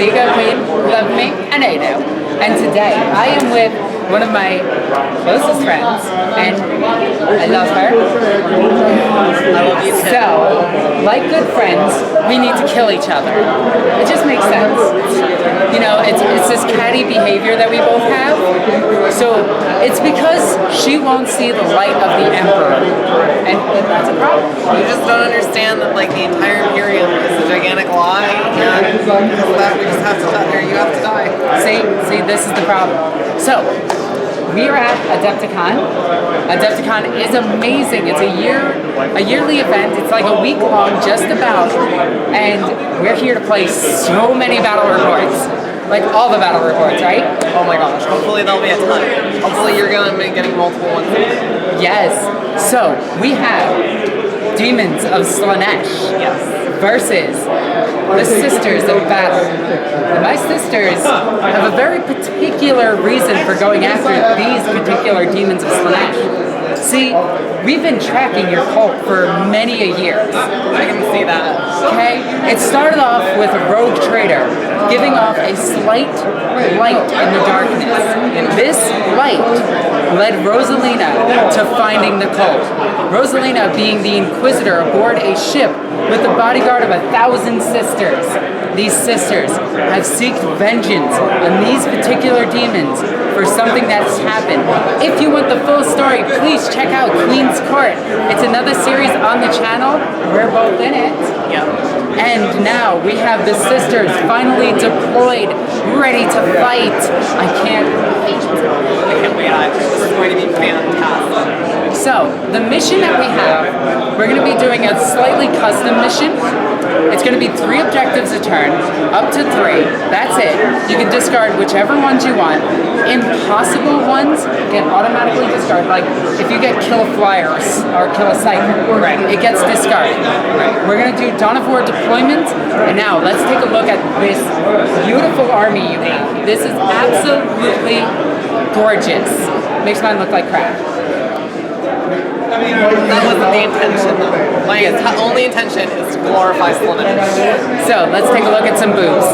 Ego Queen, love me, and I know. And today I am with one of my closest friends, and I love her. I love you too. So, like good friends, we need to kill each other. It just makes sense. You know, it's this catty behavior that we both have. So it's because she won't see the light of the Emperor, and that's a problem. You just don't understand that, like, the entire Imperium is a gigantic lie, and because of that, we just have to die, or you have to die. See, this is the problem. So, we are at Adepticon. Adepticon is amazing. It's a yearly event. It's like a week long, just about, and we're here to play so many battle reports. Like all the battle reports, right? Oh my gosh, hopefully there'll be a ton. Hopefully you're gonna be getting multiple ones. Yes. So, we have Daemons of Slaanesh. Yes. Versus the Sisters of Battle. And my sisters have a very particular reason for going after these particular Demons of Slaanesh. See, we've been tracking your cult for many a years. I can see that. Okay? It started off with a rogue trader giving off a slight light in the darkness. And this light led Rosalina to finding the cult. Rosalina being the Inquisitor aboard a ship with the bodyguard of 1,000 sisters. These sisters have sought vengeance on these particular demons for something that's happened. If you want the full story, please check out Queen's Court. It's another series on the channel. We're both in it. Yep. And now we have the sisters finally deployed, ready to fight. I can't wait. This is going to be fantastic. So, the mission that we have, we're going to be doing a slightly custom mission. It's going to be 3 objectives a turn, up to 3. That's it. You can discard whichever ones you want. Impossible ones get automatically discarded. Like, if you get kill a flyer or kill a cycle, right, it gets discarded. Right. We're going to do Dawn of War deployment. And now, let's take a look at this beautiful army you have. This is absolutely gorgeous. Makes mine look like crap. That wasn't the intention, though. My only intention is to glorify Slaanesh. So, let's take a look at some boobs.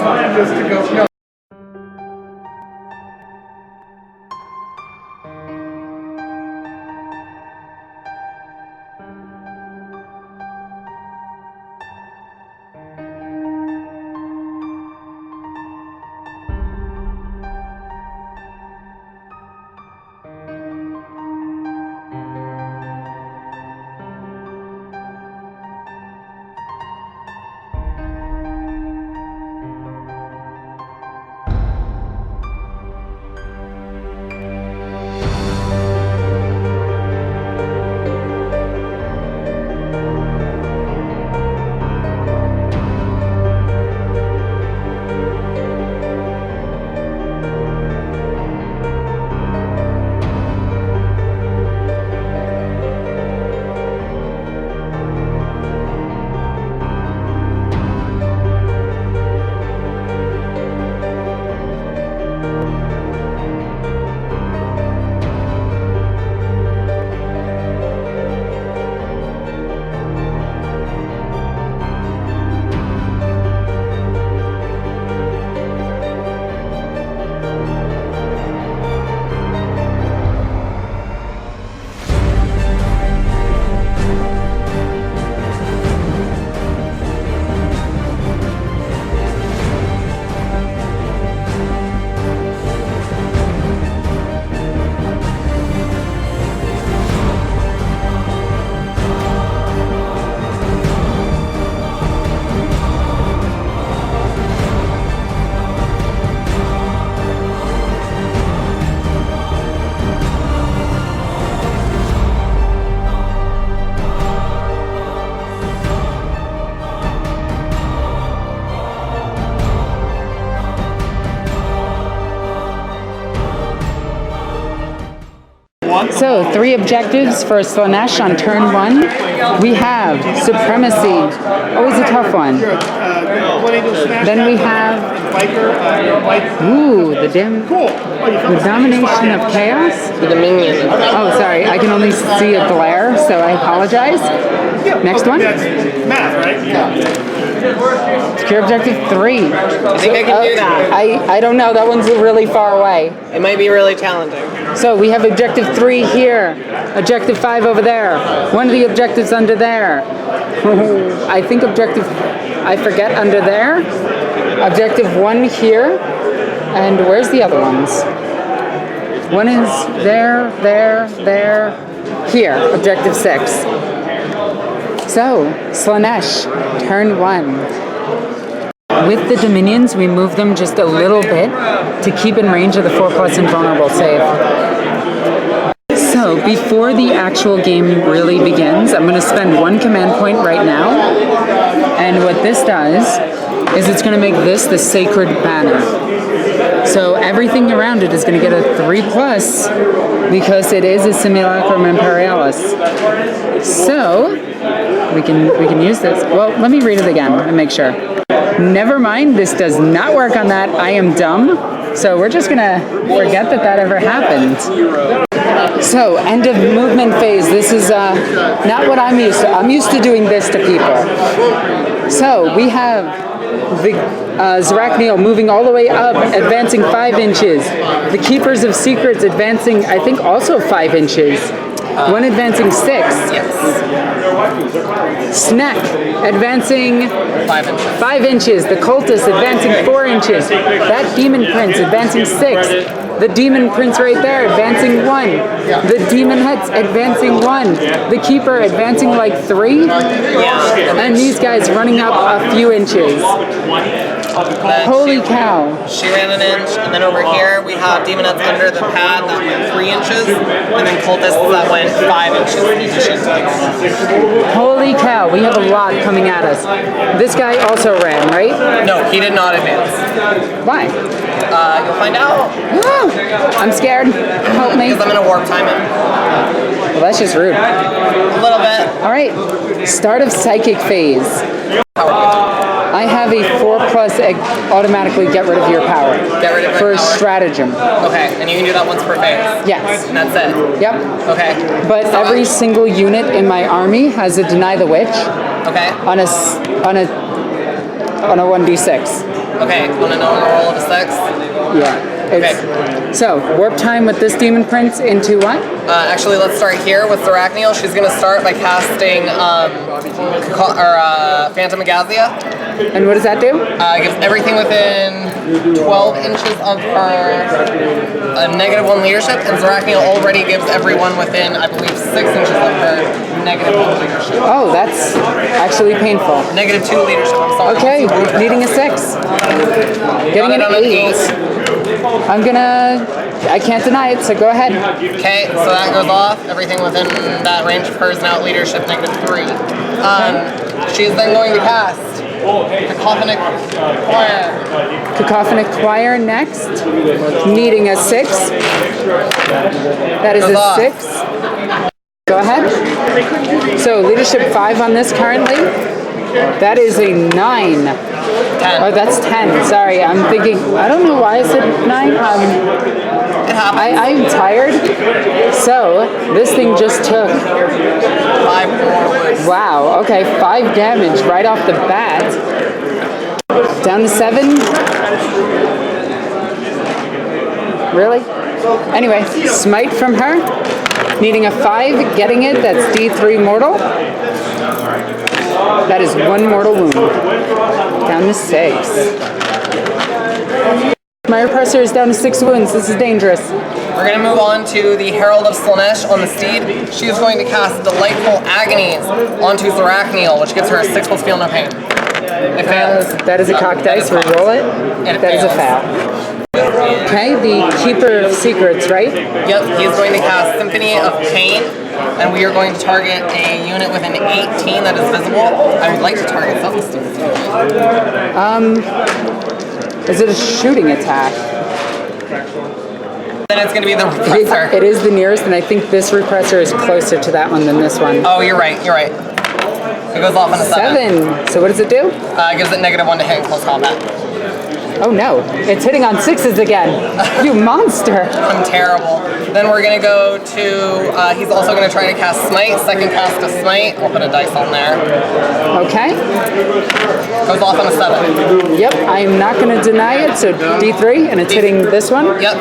So, 3 objectives for Slaanesh on turn 1. We have Supremacy, always a tough one. Then we have, the Domination of Chaos? The Dominion. Oh, sorry, I can only see a glare, so I apologize. Next one. That's math, right? Yeah. Secure objective 3. I think I can do that. I don't know. That one's really far away. It might be really challenging. So we have objective 3 here. Objective 5 over there. One of the objectives under there. I think objective... I forget under there. Objective 1 here. And where's the other ones? One is there, here. Objective 6. So, Slaanesh, turn 1. With the Dominions, we move them just a little bit to keep in range of the 4+ invulnerable save. So, before the actual game really begins, I'm going to spend 1 command point right now. And what this does is it's going to make this the sacred banner. So everything around it is going to get a 3+ because it is a Simulacrum Imperialis. So we can use this. Well, let me read it again and make sure. Never mind, this does not work on that. I am dumb. So we're just going to forget that ever happened. So, end of movement phase. This is not what I'm used to. I'm used to doing this to people. So, we have the Zerachniel moving all the way up, advancing 5 inches. The Keepers of Secrets advancing, I think, also 5 inches. One advancing 6. Yes. Snack advancing 5 inches. The Cultist advancing 4 inches. That Demon Prince advancing 6. The Demon Prince right there advancing 1. The Demon Heads advancing 1. The Keeper advancing like 3. And these guys running up a few inches. Holy cow. She ran an inch, and then over here we have Demonettes under the pad that went 3 inches, and then Cultists that went 5 inches in addition to the normal. Holy cow, we have a lot coming at us. This guy also ran, right? No, he did not advance. Why? You'll find out. I'm scared. Help me. Because I'm going to warp time him. Well, that's just rude. A little bit. Alright, start of Psychic phase. I have a 4+ automatically get rid of your power. Get rid of my for a power? stratagem. Okay, and you can do that once per phase? Yes. And that's it? Yep. Okay. But So every single unit in my army has a Deny the Witch Okay. on a 1d6. Okay, want to know a roll of a 6? Yeah. So, warp time with this Demon Prince into what? Actually, let's start here with Zerachniel. She's going to start by casting Phantom Agazia. And what does that do? Gives everything within 12 inches of her a -1 leadership, and Zerachniel already gives everyone within, I believe, 6 inches of her -1 leadership. Oh, that's actually painful. -2 leadership, I'm sorry. Okay, needing a 6. Getting an 8. I can't deny it, so go ahead. Okay, so that goes off. Everything within that range of hers now leadership -3. She's then going to cast Cacophonic Choir. Cacophonic Choir next. Needing a 6. That is Goes a off. 6. Go ahead. So leadership 5 on this currently. That is a 9. 10. Oh, that's 10. Sorry, I'm thinking. I don't know why I said 9. It happens. I'm tired. So this thing just took. 5 more wounds. Wow. Okay, 5 damage right off the bat. Down to 7. Really? Anyway, smite from her. Needing a 5, getting it. That's D3 mortal. That is 1 mortal wound. Down to 6. My repressor is down to 6 wounds. This is dangerous. We're going to move on to the Herald of Slaanesh on the steed. She is going to cast Delightful Agonies onto Zerachniel, which gives her a 6+ feel no pain. It fails. That is a cock dice. We roll it. That is a fail. Okay, the Keeper of Secrets, right? Yep, he's going to cast Symphony of Pain, and we are going to target a unit with an 18 that is visible. I would like to target self-esteem. Is it a shooting attack? Then it's going to be the repressor. It is the nearest, and I think this repressor is closer to that one than this one. Oh, you're right, you're right. It goes off on a 7. 7. So what does it do? It gives it -1 to hit in close combat. Oh no, it's hitting on 6s again. You monster. I'm terrible. Then we're gonna go to, he's also gonna try to cast Smite, second cast of Smite. We'll put a dice on there. Okay. Goes off on a 7. Yep, I'm not gonna deny it, so D3, and it's hitting this one? Yep.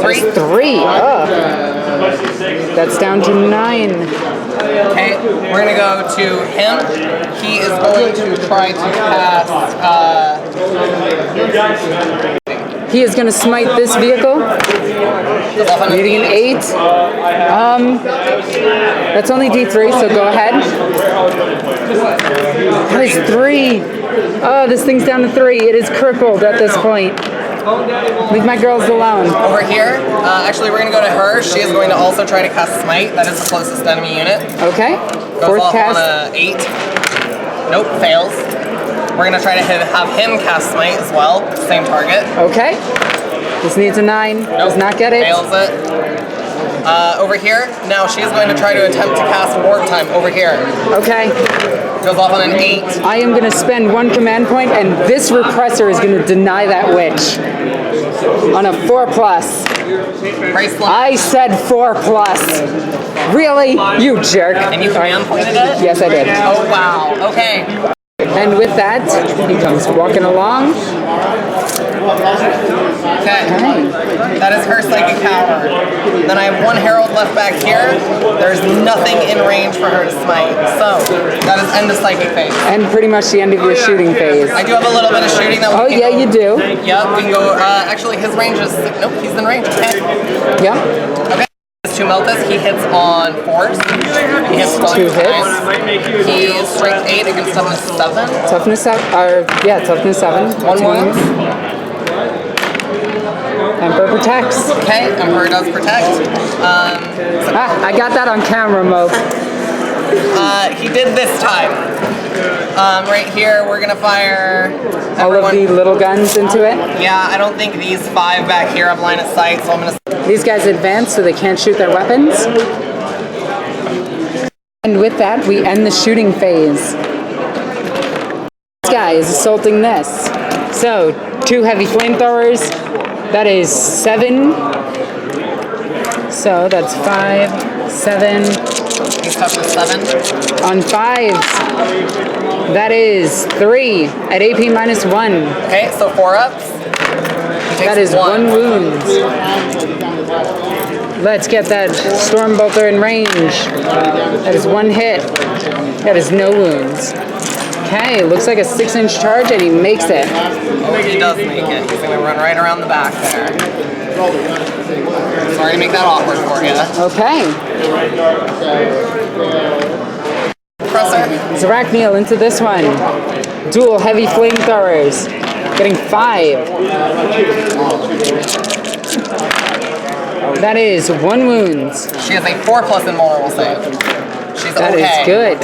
3. 3, ugh. That's down to 9. Okay, we're gonna go to him. He is going to try to cast, He is gonna smite this vehicle. Needing an 8. That's only D3, so go ahead. That is 3. Oh, this thing's down to 3. It is crippled at this point. Leave my girls alone. Over here, actually we're going to go to her. She is going to also try to cast Smite. That is the closest enemy unit. Okay. Goes Fourth off cast. on a 8. Nope, fails. We're going to try to have him cast Smite as well. Same target. Okay. This needs a 9. Nope, Does not get it. Fails it. Over here, now she is going to try to attempt to cast Warp Time. Over here. Okay. Goes off on an 8. I am going to spend 1 command point, and this repressor is going to deny that witch. On a 4+. I said 4+. Really? You jerk. And you command pointed it? Yes, I did. Oh, wow. Okay. And with that, he comes walking along. Okay. That is her Psychic Power. Then I have 1 Herald left back here. There's nothing in range for her to smite. So, that is end of Psychic phase. And pretty much the end of your shooting phase. I do have a little bit of shooting that we can yeah, go. you do. Yep, we can go. Actually, his range is. Nope, he's in range. Okay. Yep. Okay. 2 Meltas, he hits on 4s. He hits 2 hits. He is strength 8 against toughness 7. Toughness 7, toughness 7. 1 wound. Emperor protects. Okay, Emperor does protect. I got that on camera, Moap. He did this time. Right here, we're gonna fire all of the little guns into it. Yeah, I don't think these 5 back here have line of sight, so I'm gonna. These guys advance so they can't shoot their weapons. And with that, we end the shooting phase. This guy is assaulting this. So, 2 heavy flamethrowers. That is 7. So that's 5, 7. He's toughness 7. On 5s, that is 3 at AP -1. Okay, so 4 ups. That is 1 wound. Let's get that Stormbolter in range. That is 1 hit. That is no wounds. Okay, looks like a 6-inch charge, and he makes it. Oh, he does make it. He's gonna run right around the back there. Sorry to make that awkward for you. Okay. Presser. Zerachniel into this one. Dual heavy flamethrowers. Getting 5. That is 1 wound. She has a 4+ invulnerable save. She's That okay. is good.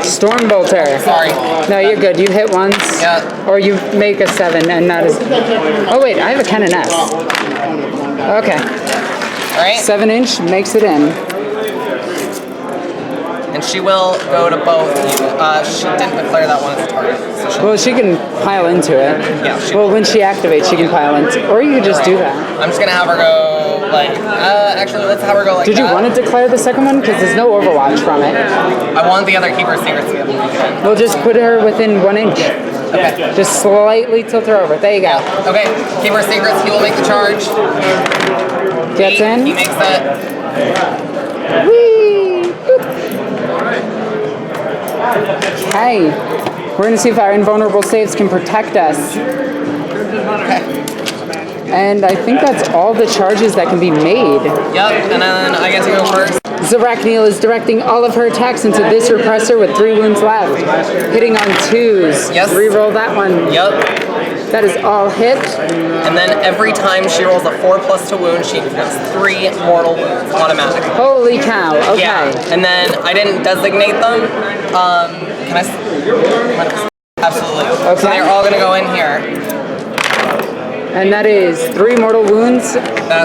Stormbolter. Sorry. No, you're good. You hit once. Yeah. Or you make a 7 and not as... Oh wait, I have a canoness. Okay. Alright. 7-inch makes it in. And she will go to both. She didn't declare that one as a target. So Well, she can pile into it. Yeah, Well, when she activates, she can pile into it. Or you could just do that. I'm just gonna have her go like. Actually, let's have her go like. Did you that. want to declare the second one? Because there's no Overwatch from it. I want the other Keeper Secrets to be able to make it in. We'll just put her within 1 inch. Okay. Just slightly tilt her over. There you go. Okay. Keeper Secrets. He will make the charge. Gets in. He makes it. Whee! Okay. We're going to see if our invulnerable saves can protect us. Okay. And I think that's all the charges that can be made. Yep. And then I get to go first. Zerachniel is directing all of her attacks into this repressor with 3 wounds left. Hitting on 2s. Yes. Reroll that one. Yep. That is all hit. And then every time she rolls a 4+ to wound, she gets 3 mortal wounds automatically. Holy cow. Okay. Yeah. And then I didn't designate them. Can I? Absolutely. Okay. So they're all gonna go in here. And that is 3 mortal wounds.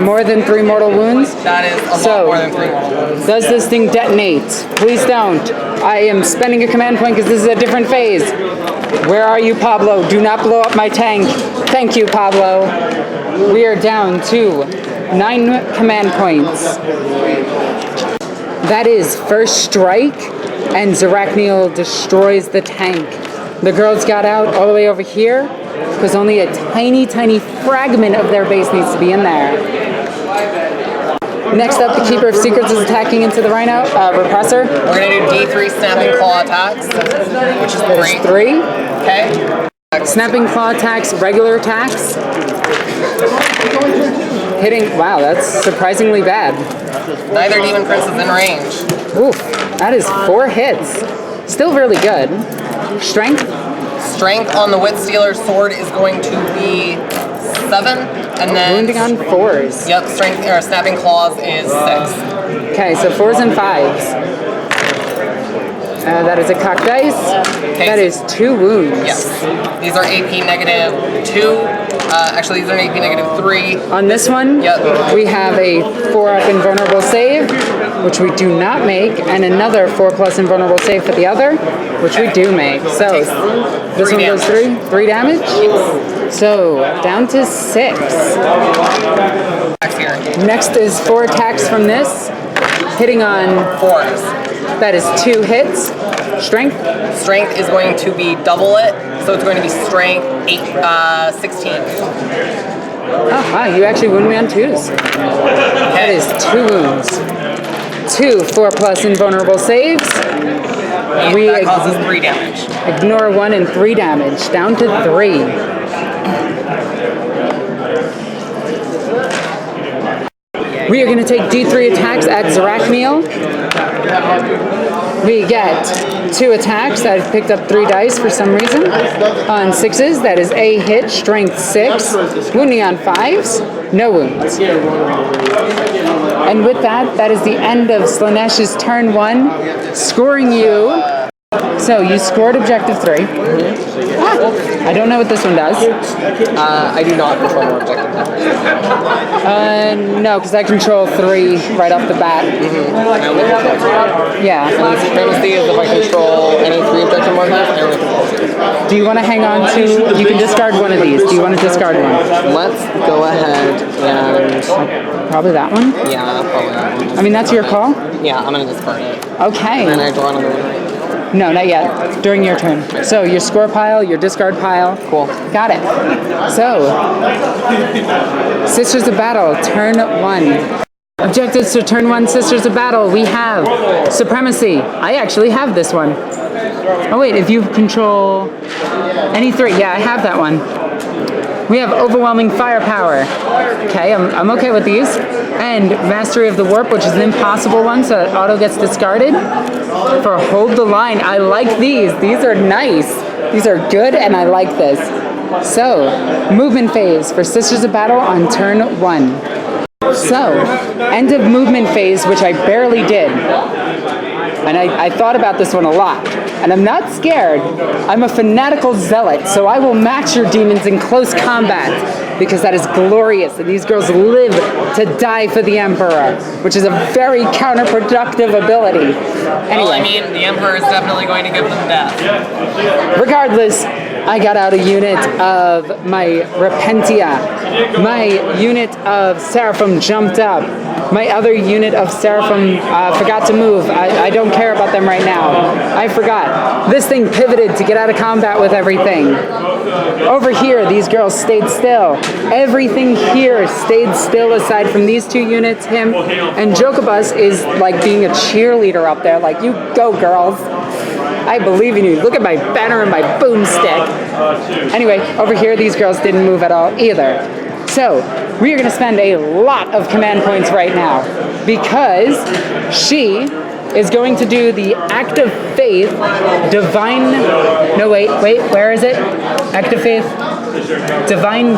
More than 3 mortal wounds. That is a lot more than 3 mortal wounds. Does this thing detonate? Please don't. I am spending a command point because this is a different phase. Where are you, Pablo? Do not blow up my tank. Thank you, Pablo. We are down to 9 command points. That is first strike, and Zerachniel destroys the tank. The girls got out all the way over here, because only a tiny, tiny fragment of their base needs to be in there. Next up, the Keeper of Secrets is attacking into the Rhino, Repressor. We're going to do D3 Snapping Claw attacks, which is 3. Okay. Snapping Claw attacks, regular attacks. Hitting, wow, that's surprisingly bad. Neither Demon Prince is in range. Oof, that is 4 hits. Still really good. Strength? Strength on the Witstealer sword is going to be 7, and then wounding on 4s. Yep, strength or snapping claws is 6. Okay, so 4s and 5s. That is a cock dice. Okay, that is 2 wounds. Yes. These are AP -2. Actually, these are an AP -3. On this one, we have a 4-up invulnerable save, which we do not make, and another 4+ invulnerable save for the other, which we do make. So this one goes 3 damage. So down to 6. Next is 4 attacks from this, hitting on 4s. That is 2 hits. Strength? Strength is going to be double it, so it's going to be strength 16. Oh wow, you actually wound me on 2s. That is 2 wounds. 2 4+ invulnerable saves. That causes 3 damage. Ignore 1 and 3 damage. Down to 3. We are going to take D3 attacks at Zerachniel. We get 2 attacks. I've picked up 3 dice for some reason. On 6s, that is a hit, strength 6. Wounding on 5s, no wounds. And with that, that is the end of Slaanesh's turn 1, scoring you. So you scored objective 3. I don't know what this one does. I do not control more objective numbers. No, because I control 3 right off the bat. I only control 3. Yeah. And supremacy is if I control any 3 objective markers, I only control 2. Do you want to hang on to... You can discard one of these. Do you want to discard one? Let's go ahead and... Probably that one? Yeah, probably that one. I mean, that's your call? Yeah, I'm going to discard it. Okay. And then I draw another one. No, not yet. During your turn. So your score pile, your discard pile. Cool. Got it. So, Sisters of Battle, turn 1. Objectives to turn 1, Sisters of Battle. We have Supremacy. I actually have this one. Oh wait, if you control any 3. Yeah, I have that one. We have Overwhelming Firepower. Okay, I'm okay with these. And Mastery of the Warp, which is an impossible one, so that auto gets discarded. For Hold the Line, I like these. These are nice. These are good, and I like this. So, movement phase for Sisters of Battle on turn 1. So, end of movement phase, which I barely did. And I thought about this one a lot. And I'm not scared. I'm a fanatical zealot, so I will match your demons in close combat, because that is glorious, and these girls live to die for the Emperor, which is a very counterproductive ability. Anyway. Well, I mean, the Emperor is definitely going to give them death. Regardless, I got out a unit of my Repentia. My unit of Seraphim jumped up. My other unit of Seraphim forgot to move. I don't care about them right now. I forgot. This thing pivoted to get out of combat with everything. Over here, these girls stayed still. Everything here stayed still aside from these 2 units, him. And Jokobus is like being a cheerleader up there. Like, you go, girls. I believe in you. Look at my banner and my boomstick. Anyway, over here, these girls didn't move at all either. So, we are going to spend a lot of command points right now, because she is going to do the Act of Faith, Divine... No, wait, where is it? Act of Faith, Divine...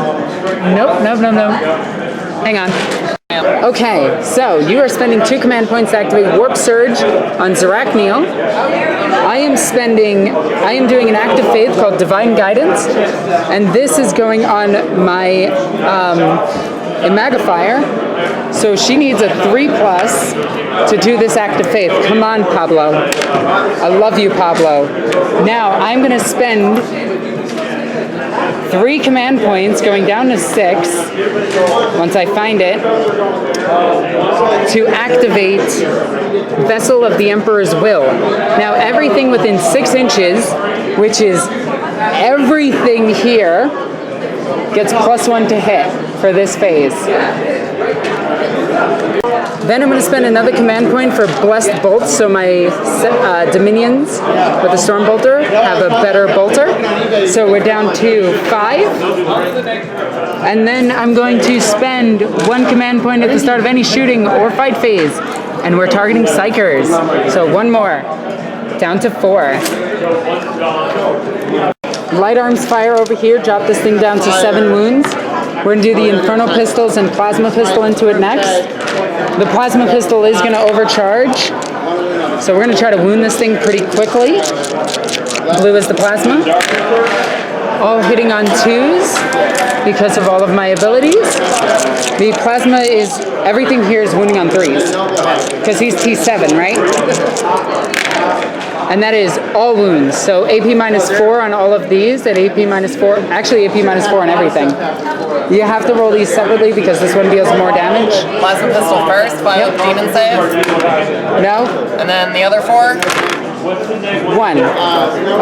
Nope. Hang on. Okay, so you are spending 2 command points to activate Warp Surge on Zerachniel. I am doing an Act of Faith called Divine Guidance, and this is going on my Imagifier. So she needs a 3+ to do this Act of Faith. Come on, Pablo. I love you, Pablo. Now, I'm going to spend 3 command points going down to 6, once I find it, to activate Vessel of the Emperor's Will. Now everything within 6 inches, which is everything here, gets +1 to hit for this phase. Then I'm going to spend another command point for Blessed Bolts, so my Dominions with the Storm Bolter have a better bolter. So we're down to 5. And then I'm going to spend 1 command point at the start of any shooting or fight phase. And we're targeting Psychers. So 1 more. Down to 4. Light Arms Fire over here. Drop this thing down to 7 wounds. We're going to do the Infernal Pistols and Plasma Pistol into it next. The Plasma Pistol is going to overcharge, so we're going to try to wound this thing pretty quickly. Blue is the Plasma. All hitting on 2s because of all of my abilities. The Plasma is, everything here is wounding on 3s, because he's T7, right? And that is all wounds. So AP -4 on all of these, and AP -4, actually AP -4 on everything. You have to roll these separately because this one deals more damage. Plasma Pistol first, 5 Demon save. No? And then the other 4? 1.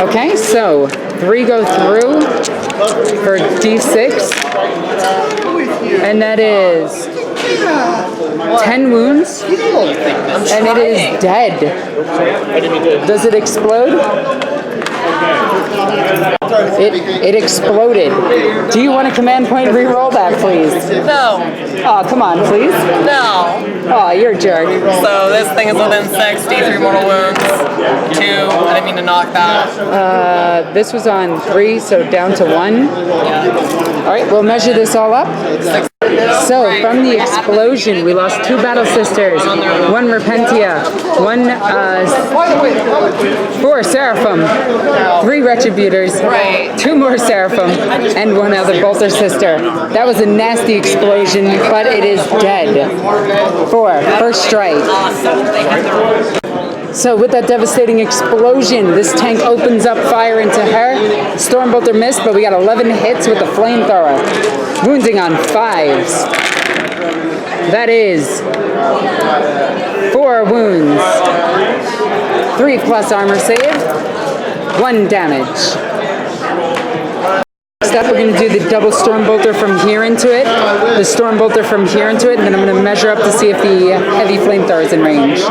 Okay, so 3 go through for D6. And that is 10 wounds. And it is dead. Does it explode? It exploded. Do you want a command point reroll that, please? No. Oh, come on, please. No. Oh, you're a jerk. So this thing is within 6, D3 mortal wounds. 2, I didn't mean to knock that. This was on 3, so down to 1. All right, we'll measure this all up. So, from the explosion, we lost 2 Battle Sisters, 1 Repentia, 4 Seraphim, 3 Retributors, 2 more Seraphim, and 1 other Bolter Sister. That was a nasty explosion, but it is dead. 4, first strike. So with that devastating explosion, this tank opens up fire into her. Stormbolter missed, but we got 11 hits with the flamethrower. Wounding on 5s. That is 4 wounds. 3 plus armor save. 1 damage. Next up, we're going to do the double Stormbolter from here into it. The Stormbolter from here into it, and then I'm going to measure up to see if the heavy flamethrower is in range.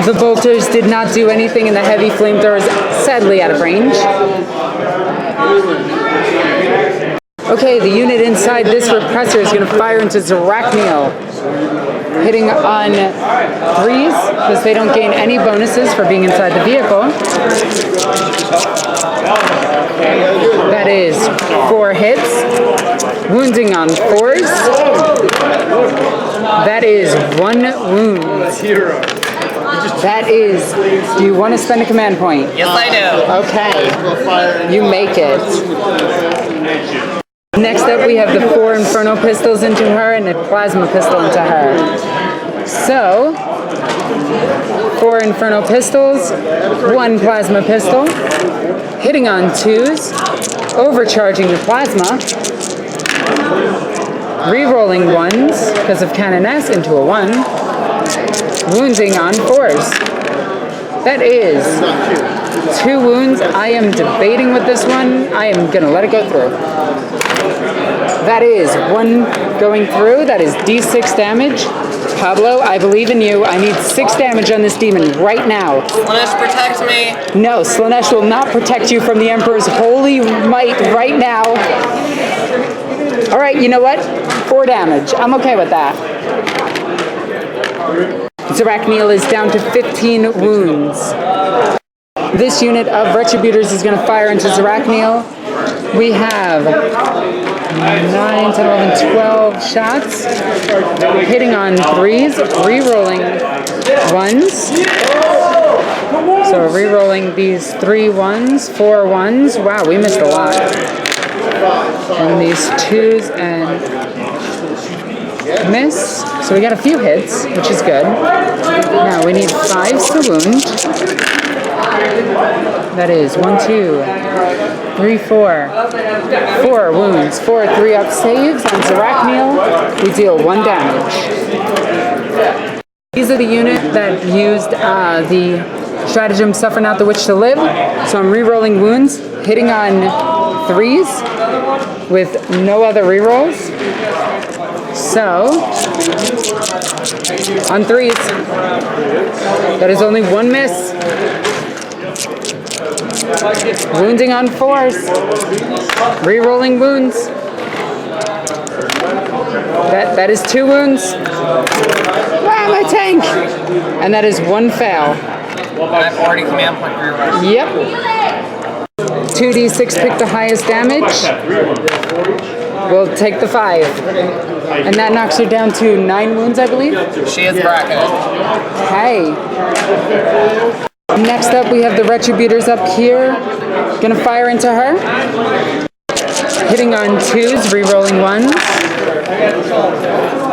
The bolters did not do anything, and the heavy flamethrower is sadly out of range. Okay, the unit inside this repressor is going to fire into Zerachniel, hitting on 3s, because they don't gain any bonuses for being inside the vehicle. That is 4 hits, wounding on 4s. That is 1 wound. That is, do you want to spend a command point? Yes, I do. Okay, you make it. Next up, we have the 4 Inferno Pistols into her and a Plasma Pistol into her. So, 4 Inferno Pistols, 1 Plasma Pistol, hitting on 2s, overcharging the Plasma, re-rolling 1s because of Canoness into a 1, wounding on 4s. That is 2 wounds. I am debating with this one. I am going to let it go through. That is 1 going through. That is D6 damage. Pablo, I believe in you. I need 6 damage on this demon right now. Slaanesh, protect me. No, Slaanesh will not protect you from the Emperor's holy might right now. All right, you know what? 4 damage. I'm okay with that. Zerachniel is down to 15 wounds. This unit of Retributors is going to fire into Zerachniel. We have 9, 10, 11, 12 shots. Hitting on 3s, re-rolling 1s. So we're re-rolling these 3 1s, 4 1s. Wow, we missed a lot. And these 2s and miss. So we got a few hits, which is good. Now we need 5s to wound. That is 1, 2, 3, 4. 4 wounds. 4 3-up saves on Zerachniel. We deal 1 damage. These are the unit that used the stratagem Suffer Not the Witch to Live. So I'm re-rolling wounds, hitting on 3s with no other re-rolls. So, on 3s, that is only 1 miss. Wounding on 4s, re-rolling wounds. That is 2 wounds. Wow, my tank! And that is 1 fail. I've already command point reroll. Yep. 2d6 pick the highest damage. We'll take the 5. And that knocks her down to 9 wounds, I believe? She is bracketed. Okay. Next up, we have the Retributors up here. Gonna fire into her. Hitting on 2s, re-rolling 1s.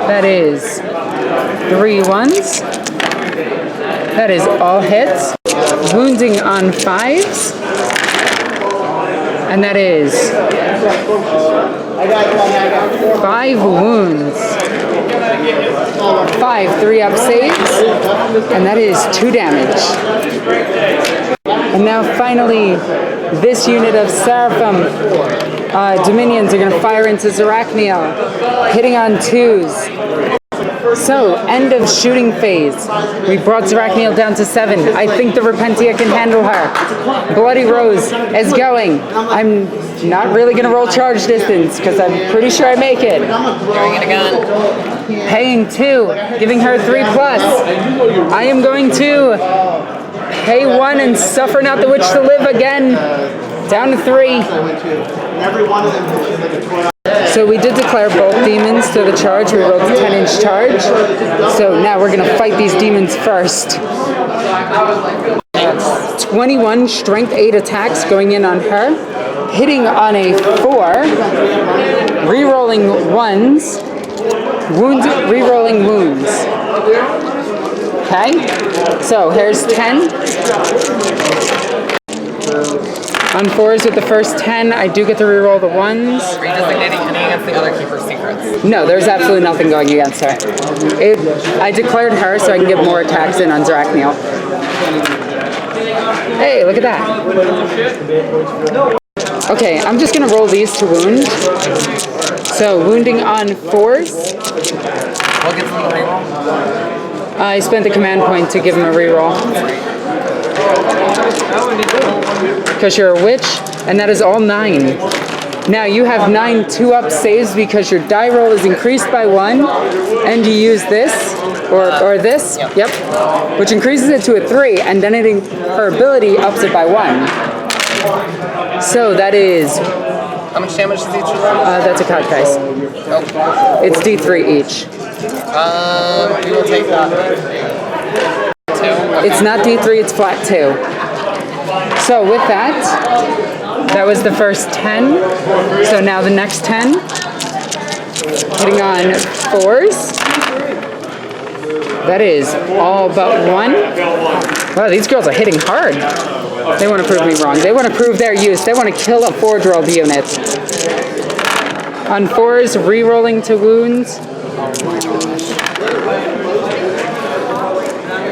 That is 3 1s. That is all hits. Wounding on 5s. And that is 5 wounds. 5 3-up saves. And that is 2 damage. And now finally, this unit of Seraphim Dominions are going to fire into Zerachniel, hitting on 2s. So, end of shooting phase. We brought Zerachniel down to 7. I think the Repentia can handle her. Bloody Rose is going. I'm not really going to roll charge distance because I'm pretty sure I make it. Doing it again. Paying 2, giving her 3+. I am going to pay 1 and Suffer Not the Witch to Live again. Down to 3. So we did declare both demons to the charge. We rolled a 10-inch charge. So now we're going to fight these demons first. 21 strength 8 attacks going in on her. Hitting on a 4. Re-rolling 1s. Re-rolling wounds. Okay. So here's 10. On 4s with the first 10, I do get to reroll the 1s. Are you designating any against the other Keeper's Secrets? No, there's absolutely nothing going against her. I declared her so I can get more attacks in on Zerachniel. Hey, look at that. Okay, I'm just going to roll these to wound. So, wounding on 4s. What gives them a reroll? I spent the command point to give him a reroll. Because you're a witch, and that is all 9. Now you have 9 2-up saves because your die roll is increased by 1, and you use this, or this, yep, which increases it to a 3, and then her ability ups it by 1. So that is... How much damage is each of them? That's a card dice. Oh. It's D3 each. We will take that. 2. Okay. It's not D3, it's flat 2. So with that, that was the first 10. So now the next 10. Hitting on 4s. That is all but 1. Wow, these girls are hitting hard. They want to prove me wrong. They want to prove their use. They want to kill a Forge-rolled unit. On 4s, re-rolling to wounds.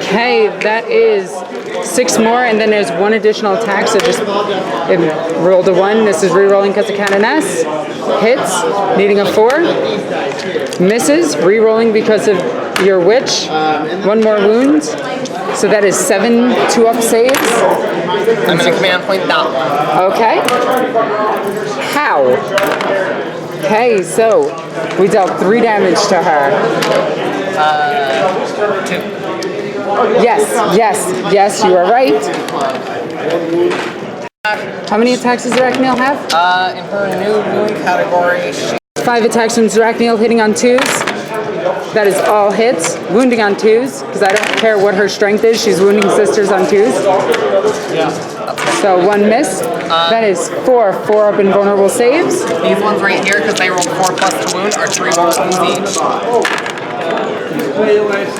Okay, that is 6 more, and then there's 1 additional attack, so just rolled a 1. This is re-rolling because of Canoness. Hits, needing a 4. Misses, re-rolling because of your witch. 1 more wound. So that is 7 2-up saves. I'm going to command point that one. Okay. How? Okay, so we dealt 3 damage to her. 2. Yes, you are right. How many attacks does Zerachniel have? In her new wound category, she... 5 attacks from Zerachniel hitting on 2s. That is all hits. Wounding on 2s, because I don't care what her strength is. She's wounding sisters on 2s. So 1 miss. That is 4 4-up invulnerable saves. These ones right here, because they rolled 4+ to wound, are 3 wounds each.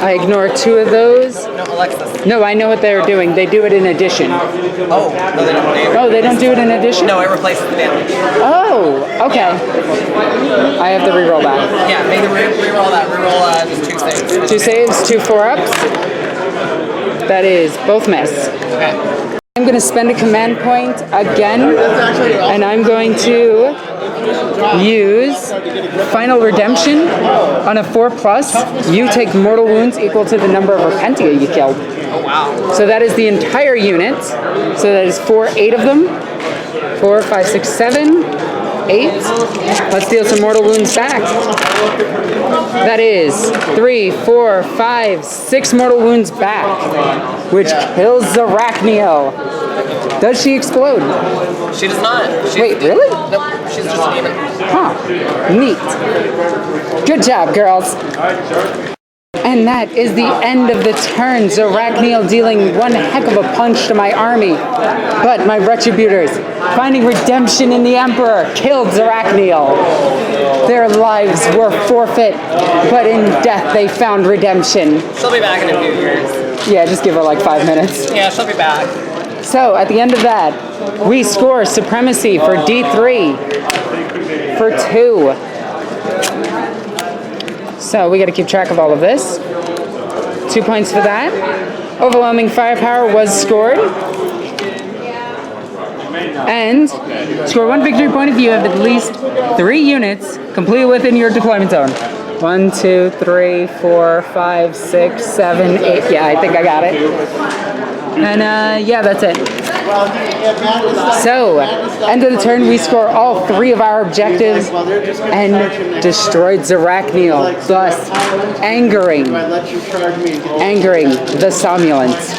I ignore 2 of those. No, Alexis. No, I know what they're doing. They do it in addition. Oh, no, they don't. Oh, they don't do it in addition? No, it replaces the damage. Oh, okay. I have to reroll that. Yeah, make the reroll that. Reroll just 2 saves. 2 saves, 2 4-ups. That is both miss. Okay. I'm going to spend a command point again, and I'm going to use Final Redemption on a 4+. You take mortal wounds equal to the number of Repentia you killed. Oh, wow. So that is the entire unit. So that is 8 of them. 4, 5, 6, 7, 8. Let's deal some mortal wounds back. That is 3, 4, 5, 6 mortal wounds back, which kills Zarachniel. Does she explode? She does not. Wait, really? Nope, she's just a demon. Huh. Neat. Good job, girls. And that is the end of the turn. Zarachniel dealing one heck of a punch to my army. But my Retributors, finding redemption in the Emperor, killed Zarachniel. Their lives were forfeit, but in death they found redemption. She'll be back in a few years. Yeah, just give her like 5 minutes. Yeah, she'll be back. So, at the end of that, we score Supremacy for D3 for 2. So, we got to keep track of all of this. 2 points for that. Overwhelming Firepower was scored. And score 1 victory point if you have at least 3 units completely within your deployment zone. 1, 2, 3, 4, 5, 6, 7, 8. Yeah, I think I got it. And yeah, that's it. So, end of the turn, we score all 3 of our objectives and destroyed Zarachniel, thus angering the Somnolents.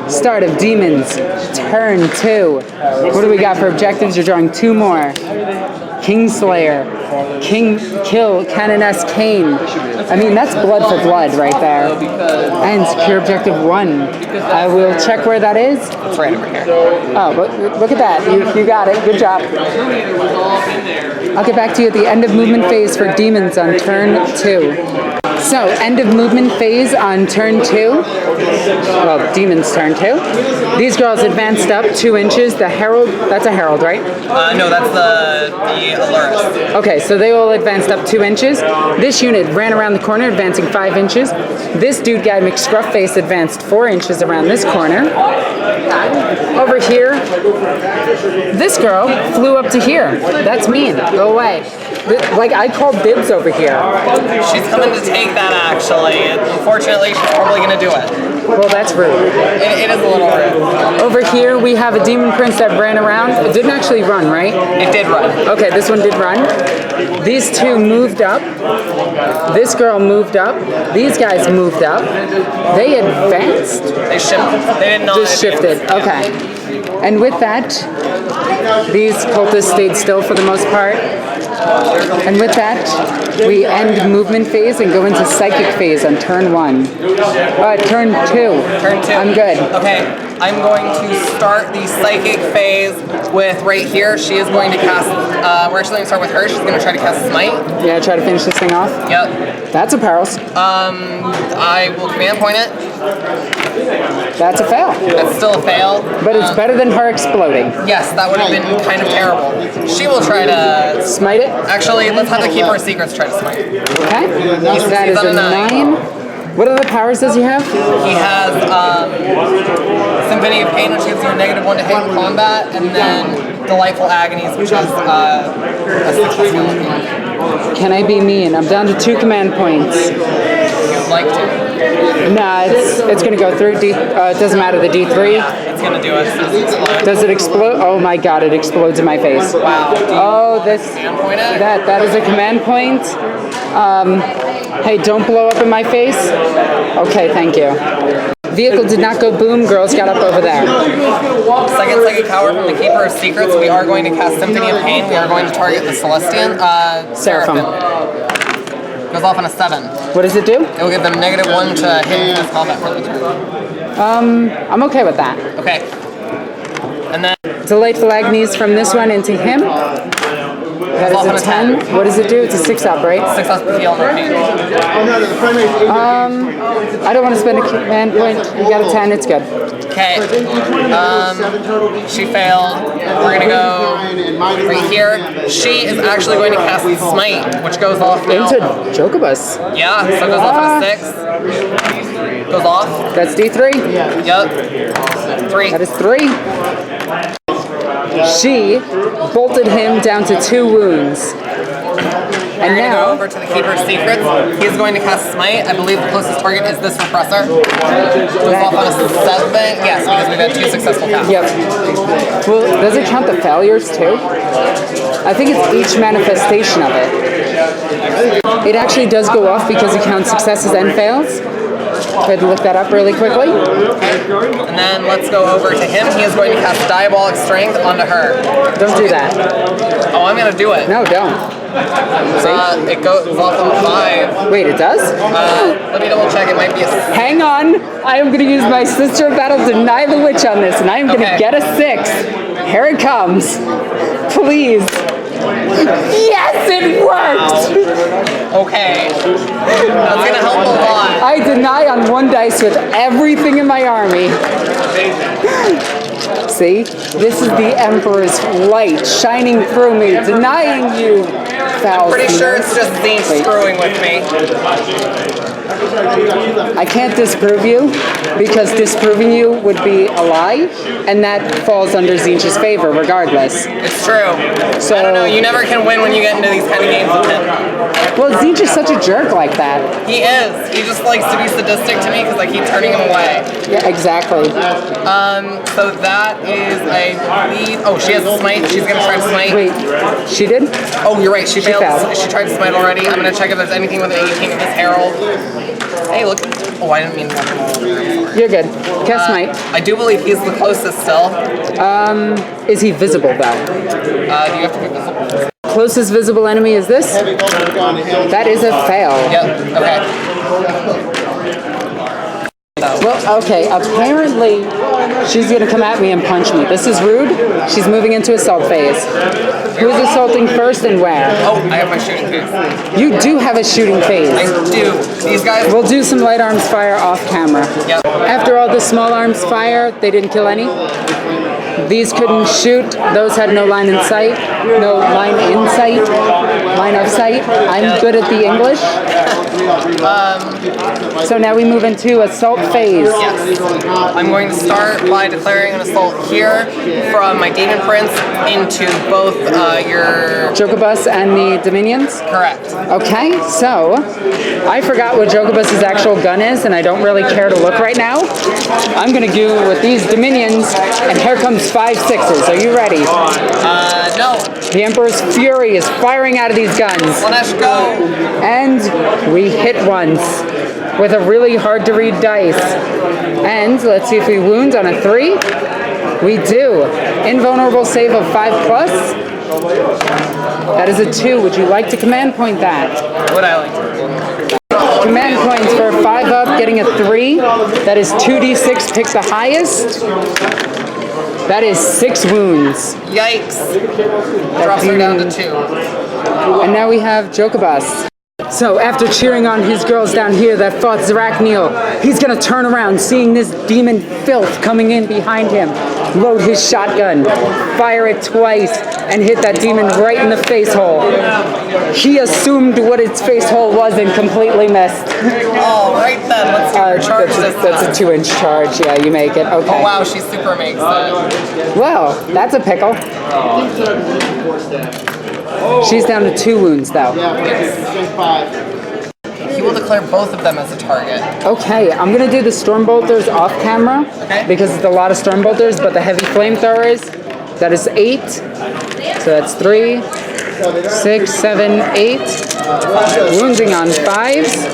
Start of Demons, turn 2. What do we got for objectives? You're drawing 2 more. Kingslayer, kill Canoness Kane. I mean, that's blood for blood right there. And secure objective 1. I will check where that is. It's right over here. Oh, look at that. You got it. Good job. I'll get back to you at the end of movement phase for Demons on turn 2. So, end of movement phase on turn 2. Well, Demons turn 2. These girls advanced up 2 inches. The Herald, that's a Herald, right? No, that's the Alluris. Okay, so they all advanced up 2 inches. This unit ran around the corner, advancing 5 inches. This dude guy, McScruffface, advanced 4 inches around this corner. Over here, this girl flew up to here. That's mean. Go away. Like, I called dibs over here. She's coming to take that, actually. Unfortunately, she's probably going to do it. Well, that's rude. It is a little rude. Over here, we have a demon prince that ran around. It didn't actually run, right? It did run. Okay, this one did run. These 2 moved up. This girl moved up. These guys moved up. They advanced. They shifted. They did not. Just shifted. Okay. And with that, these cultists stayed still for the most part. And with that, we end movement phase and go into psychic phase on turn 1. Turn 2. Turn 2. I'm good. Okay, I'm going to start the psychic phase with right here. She is going to cast, we're actually going to start with her. She's going to try to cast Smite. Yeah, try to finish this thing off. Yep. That's a Perils. I will command point it. That's a fail. That's still a fail. But it's better than her exploding. Yes, that would have been kind of terrible. She will try to smite it. Actually, let's have the Keeper of Secrets try to smite. Okay. That is a 9. What other powers does he have? He has Symphony of Pain, which gives you a -1 to hit in combat, and then Delightful Agonies, which is a 6 skill. Can I be mean? I'm down to 2 command points. You'd like to. Nah, it's gonna go through. It doesn't matter, the D3? Yeah, it's gonna do it. Does it explode? Oh my god, it explodes in my face. Wow. Oh, that is a command point. Hey, don't blow up in my face. Okay, thank you. Vehicle did not go boom, girls got up over there. Second psychic power from the Keeper of Secrets. We are going to cast Symphony of Pain. We are going to target the Celestian. Seraphim. Goes off on a 7. What does it do? It will give them -1 to hit in combat for the turn. I'm okay with that. Okay. And then Delightful Agonies from this one into him. That is a 10. What does it do? It's a 6-up, right? 6-up heal and repeat. I don't want to spend a command point. You got a 10, it's good. Okay. She failed. We're gonna go right here. She is actually going to cast Smite, which goes off now. Into Jokobus. Yeah, so it goes off at a 6. Goes off. That's D3? Yep. 3. That is 3. She bolted him down to 2 wounds. And We're going to now, go over to the Keeper's Secrets. He's going to cast Smite. I believe the closest target is this Repressor. Goes off on a 7. Yes, because we've had 2 successful casts. yep. Well, does it count the failures too? I think it's each manifestation of it. It actually does go off because it counts successes and fails. Try to look that up really quickly. And then let's go over to him. He is going to cast Diabolic Strength onto her. Don't do that. Oh, I'm going to do it. No, don't. It goes off on a 5. Wait, it does? Let me double check. It might be a... Hang on. I am going to use my Sister of Battle Deny the Witch on this, and I am going to get a 6. Here it comes. Please. Yes, it worked! Okay. That's going to help a lot. I deny on 1 dice with everything in my army. See? This is the Emperor's light shining through me, denying you, foul. Pretty sure it's just Zane screwing with me. I can't disprove you, because disproving you would be a lie, and that falls under Zinch's favor regardless. It's true. So, I don't know, you never can win when you get into these kind of games with him. Well, Zinch is such a jerk like that. He is. He just likes to be sadistic to me because I keep turning him away. Yeah, exactly. So that is, I believe... Oh, she has a smite. She's going to try to smite. Wait, she did? Oh, you're right. She failed. failed. She tried to smite already. I'm going to check if there's anything with an 18 with this herald. Hey, look. Oh, I didn't mean to walk him over. You're good. Cast Smite. I do believe he's the closest still. Is he visible though? Do you have to be visible? Closest visible enemy is this? That is a fail. Yep. Okay. Well, okay, apparently she's gonna come at me and punch me. This is rude. She's moving into assault phase. Who's assaulting first and where? Oh, I have my shooting phase. You do have a shooting phase. I do. These guys... We'll do some light arms fire off camera. Yep. After all the small arms fire, they didn't kill any. These couldn't shoot. Those had no line in sight. No line in sight. Line of sight. I'm good at the English. So now we move into assault phase. Yes. I'm going to start by declaring an assault here from my Demon Prince into both your... Jokobus and the Dominions? Correct. Okay, so I forgot what Jokobus's actual gun is, and I don't really care to look right now. I'm going to do with these Dominions, and here comes 5 6s. Are you ready? No. The Emperor's Fury is firing out of these guns. Slaanesh, go. And we hit once with a really hard to read dice. And let's see if we wound on a 3. We do. Invulnerable save of 5+. That is a 2. Would you like to command point that? Would I like to? Command points for 5 up, getting a 3. That is 2d6, pick the highest. That is 6 wounds. Yikes. Drops her down to 2. And now we have Jokobus. So after cheering on his girls down here that fought Zrakniel, he's gonna turn around, seeing this demon filth coming in behind him, load his shotgun, fire it twice, and hit that demon right in the face hole. He assumed what its face hole was and completely missed. Oh, right then. Let's see her charge this time. That's a 2-inch charge. Yeah, you make it. Okay. Oh, wow. She super makes it. Well, that's a pickle. She's down to 2 wounds, though. He will declare both of them as a target. Okay, I'm gonna do the Stormbolters off camera because it's a lot of Stormbolters, but the heavy flamethrowers, that is 8. So that's 3, 6, 7, 8. Wounding on 5s.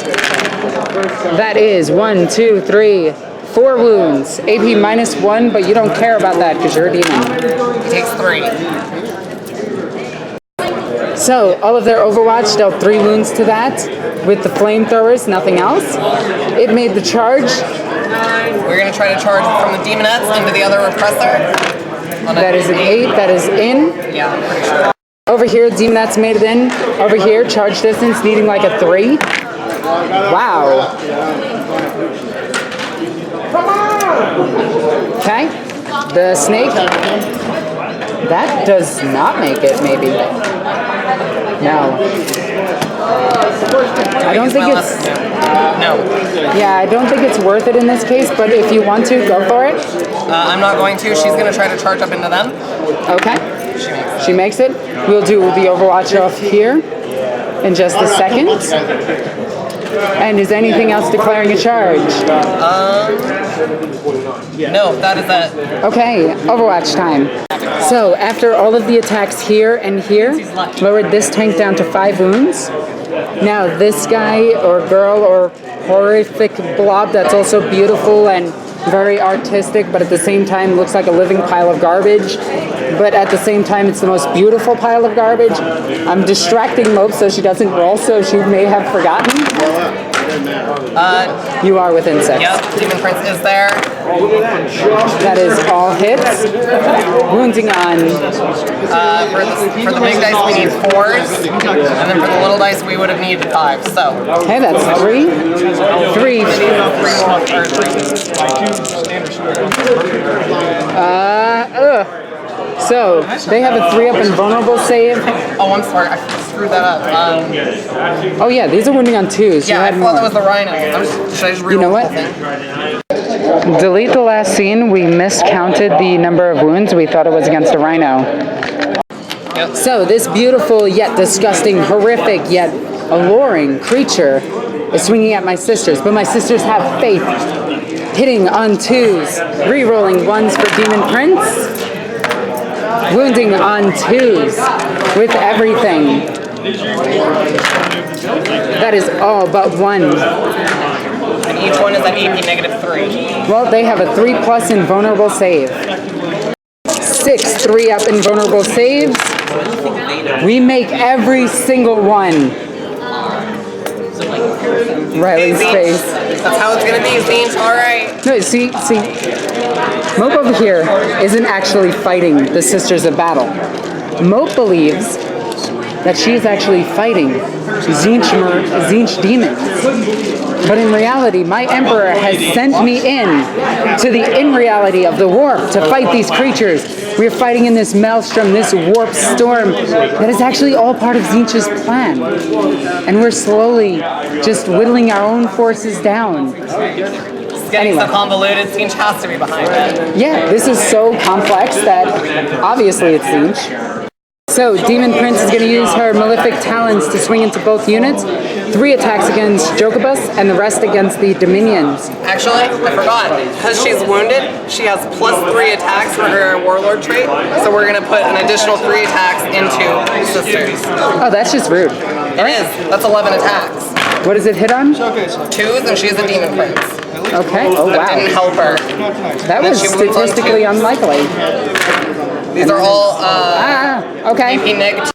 That is 1, 2, 3, 4 wounds. AP -1, but you don't care about that because you're a demon. He takes 3. So, all of their Overwatch dealt 3 wounds to that. With the flamethrowers, nothing else. It made the charge. We're going to try to charge from the Demonettes into the other Repressor. That is an 8, that is in. Yeah, I'm pretty sure. Over here, Demonette's made it in. Over here, charge distance needing like a 3. Wow. Okay. The snake. That does not make it, maybe. No. I don't think it's... No. Yeah, I don't think it's worth it in this case, but if you want to, go for it. I'm not going to. She's going to try to charge up into them. Okay. She makes it. We'll do the Overwatch off here in just a second. And is anything else declaring a charge? No, that is it. Okay, Overwatch time. So, after all of the attacks here and here, lowered this tank down to 5 wounds. Now, this guy or girl or horrific blob that's also beautiful and very artistic, but at the same time looks like a living pile of garbage. But at the same time, it's the most beautiful pile of garbage. I'm distracting Moap so she doesn't roll, so she may have forgotten. You are within 6. Yep, Demon Prince is there. That is all hits. Wounding on... For the big dice, we need 4s. And then for the little dice, we would have needed 5. So. Okay, that's 3. 3. So, they have a 3-up invulnerable save. Oh, I'm sorry. I screwed that up. Oh yeah, these are wounding on 2s. Yeah, I thought that was the Rhino. Should I just reroll You know what? the whole thing? Delete the last scene. We miscounted the number of wounds. We thought it was against a Rhino. Yep. So, this beautiful yet disgusting, horrific yet alluring creature is swinging at my sisters. But my sisters have faith. Hitting on 2s. Rerolling 1s for Demon Prince. Wounding on 2s with everything. That is all but 1. And each one is at AP -3. Well, they have a 3+ invulnerable save. 6 3-up invulnerable saves. We make every single one. Riley's face. That's how it's gonna be, Zinch. Alright. No, see. Moap over here isn't actually fighting the Sisters of Battle. Moap believes that she is actually fighting Tzinch demons. But in reality, my Emperor has sent me to the in-reality of the warp to fight these creatures. We're fighting in this maelstrom, this warp storm that is actually all part of Tzinch's plan. And we're slowly just whittling our own forces down. It's getting so convoluted, Zinch has to be behind it. Yeah, this is so complex that obviously it's Tzinch. So, Demon Prince is going to use her Malefic Talons to swing into both units. 3 attacks against Jokobus and the rest against the Dominions. Actually, I forgot. Because she's wounded, she has +3 attacks for her Warlord trait. So we're going to put an additional 3 attacks into Sisters. Oh, that's just rude. It is. That's 11 attacks. What does it hit on? 2s, and she's a Demon Prince. Okay, oh That wow. didn't help her. That was statistically unlikely. These are all Okay. AP -2.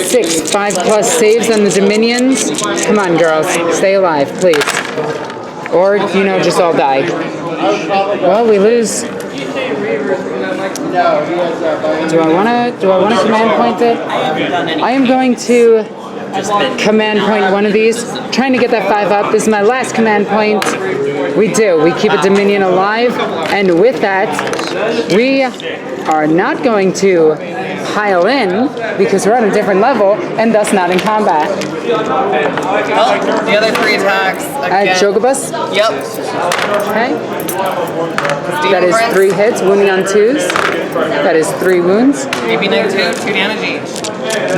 6 5+ saves on the Dominions. Come on, girls. Stay alive, please. Or, just all die. Well, we lose. Do I want to command point it? I am going to command point one of these. Trying to get that 5 up. This is my last command point. We do. We keep a Dominion alive. And with that, we are not going to pile in because we're on a different level and thus not in combat. Oh, the other 3 attacks again. Jokobus? Yep. Okay. That is 3 hits, wounding on 2s. That is 3 wounds. AP -2, 2 damage each.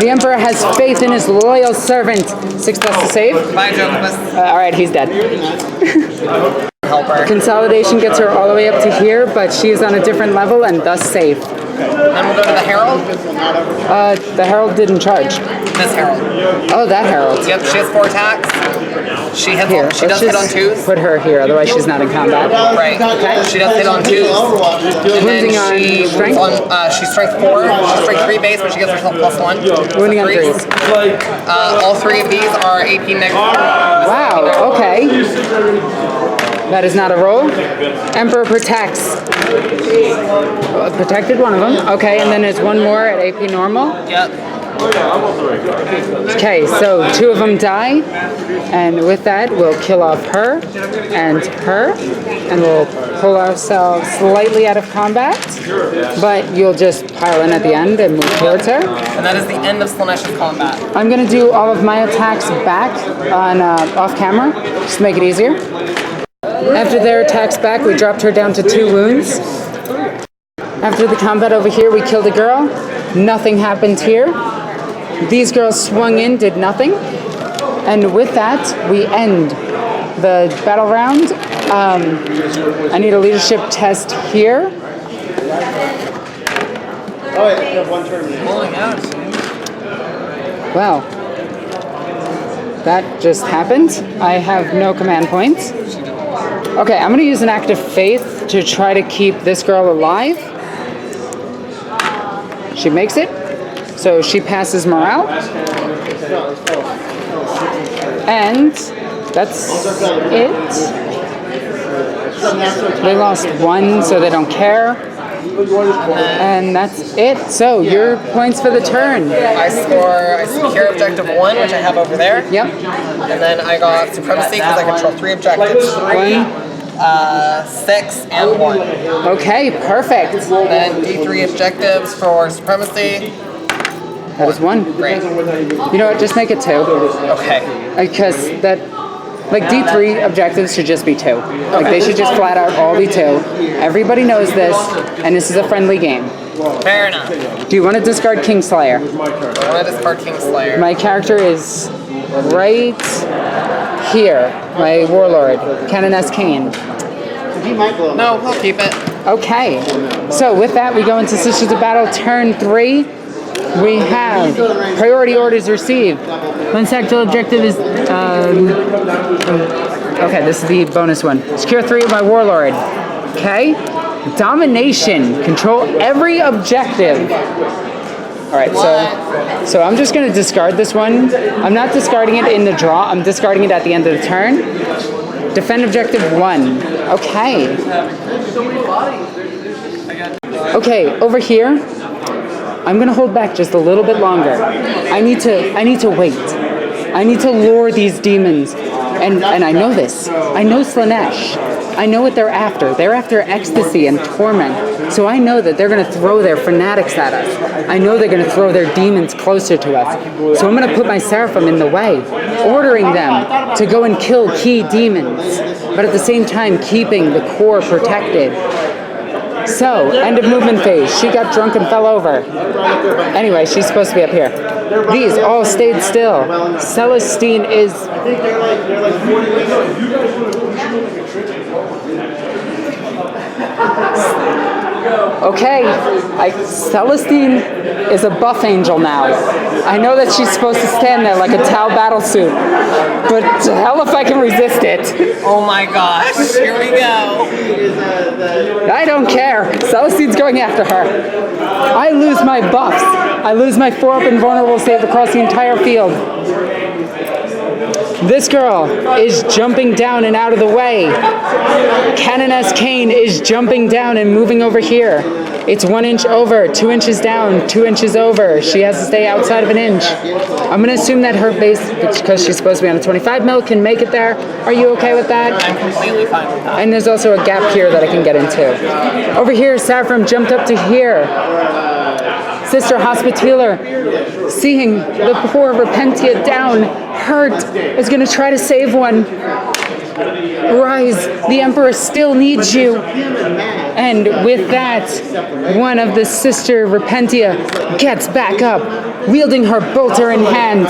The Emperor has faith in his loyal servant. 6+ to save. Bye, Jokobus. Alright, he's dead. Help her. Consolidation gets her all the way up to here, but she is on a different level and thus safe. Then we'll go to the Herald. The Herald didn't charge. This Herald. Oh, that Herald. Yep, she has 4 attacks. She hits. Here, She does hit on 2s. Put her here, otherwise she's not in combat. Right. Okay. She does hit on 2s. And Wounding then on she strength? she's strength 4. She's strength 3 base, but she gets herself +1. Wounding on 3s. All 3 of these are AP -4. Wow, okay. That is not a roll. Emperor protects. Protected one of them. Okay, and then there's one more at AP normal. Yep. Okay, so 2 of them die, and with that, we'll kill off her, and we'll pull ourselves slightly out of combat, but you'll just pile in at the end and move towards her. And that is the end of Slaanesh's combat. I'm going to do all of my attacks back on off camera, just to make it easier. After their attacks back, we dropped her down to 2 wounds. After the combat over here, we killed a girl. Nothing happened here. These girls swung in, did nothing. And with that, we end the battle round. I need a leadership test here. Well, that just happened. I have no command points. Okay, I'm going to use an act of faith to try to keep this girl alive. She makes it, so she passes morale. And that's it. They lost 1, so they don't care. And that's it. So, your points for the turn. I secure objective 1, which I have over there. Yep. And then I got supremacy because I control 3 objectives. 6 and 1. Okay, perfect. Then D3 objectives for supremacy. That is 1. Great. You know what? Just make it 2. Okay. Because that, like D3 objectives should just be 2. Like they should just flat out all be 2. Everybody knows this, and this is a friendly game. Fair enough. Do you want to discard Kingslayer? I want to discard Kingslayer. My character is right here. My warlord, Canoness Kane. No, I'll keep it. Okay. So with that, we go into Sisters of Battle turn 3. We have priority orders received. One tactical objective is okay, this is the bonus one. Secure 3 of my warlord. Okay. Domination. Control every objective. Alright, so I'm just gonna discard this one. I'm not discarding it in the draw, I'm discarding it at the end of the turn. Defend objective 1. Okay. Okay, over here, I'm gonna hold back just a little bit longer. I need to wait. I need to lure these demons. And I know this. I know Slaanesh. I know what they're after. They're after ecstasy and torment. So I know that they're going to throw their fanatics at us. I know they're going to throw their demons closer to us. So I'm going to put my Seraphim in the way, ordering them to go and kill key demons, but at the same time keeping the core protected. So, end of movement phase. She got drunk and fell over. Anyway, she's supposed to be up here. These all stayed still. Celestine is... Okay, Celestine is a buff angel now. I know that she's supposed to stand there like a Tau battle suit, but to hell if I can resist it. Oh my gosh, here we go. I don't care. Celestine's going after her. I lose my buffs. I lose my 4-up invulnerable save across the entire field. This girl is jumping down and out of the way. Canoness Kane is jumping down and moving over here. It's 1 inch over, 2 inches down, 2 inches over. She has to stay outside of an inch. I'm going to assume that her base, because she's supposed to be on a 25 mil, can make it there. Are you okay with that? I'm completely fine with that. And there's also a gap here that I can get into. Over here, Saffron jumped up to here. Sister Hospitaller, seeing the poor Repentia down, hurt, is going to try to save one. Rise, the Emperor still needs you. And with that, one of the Sister Repentia gets back up, wielding her bolter in hand.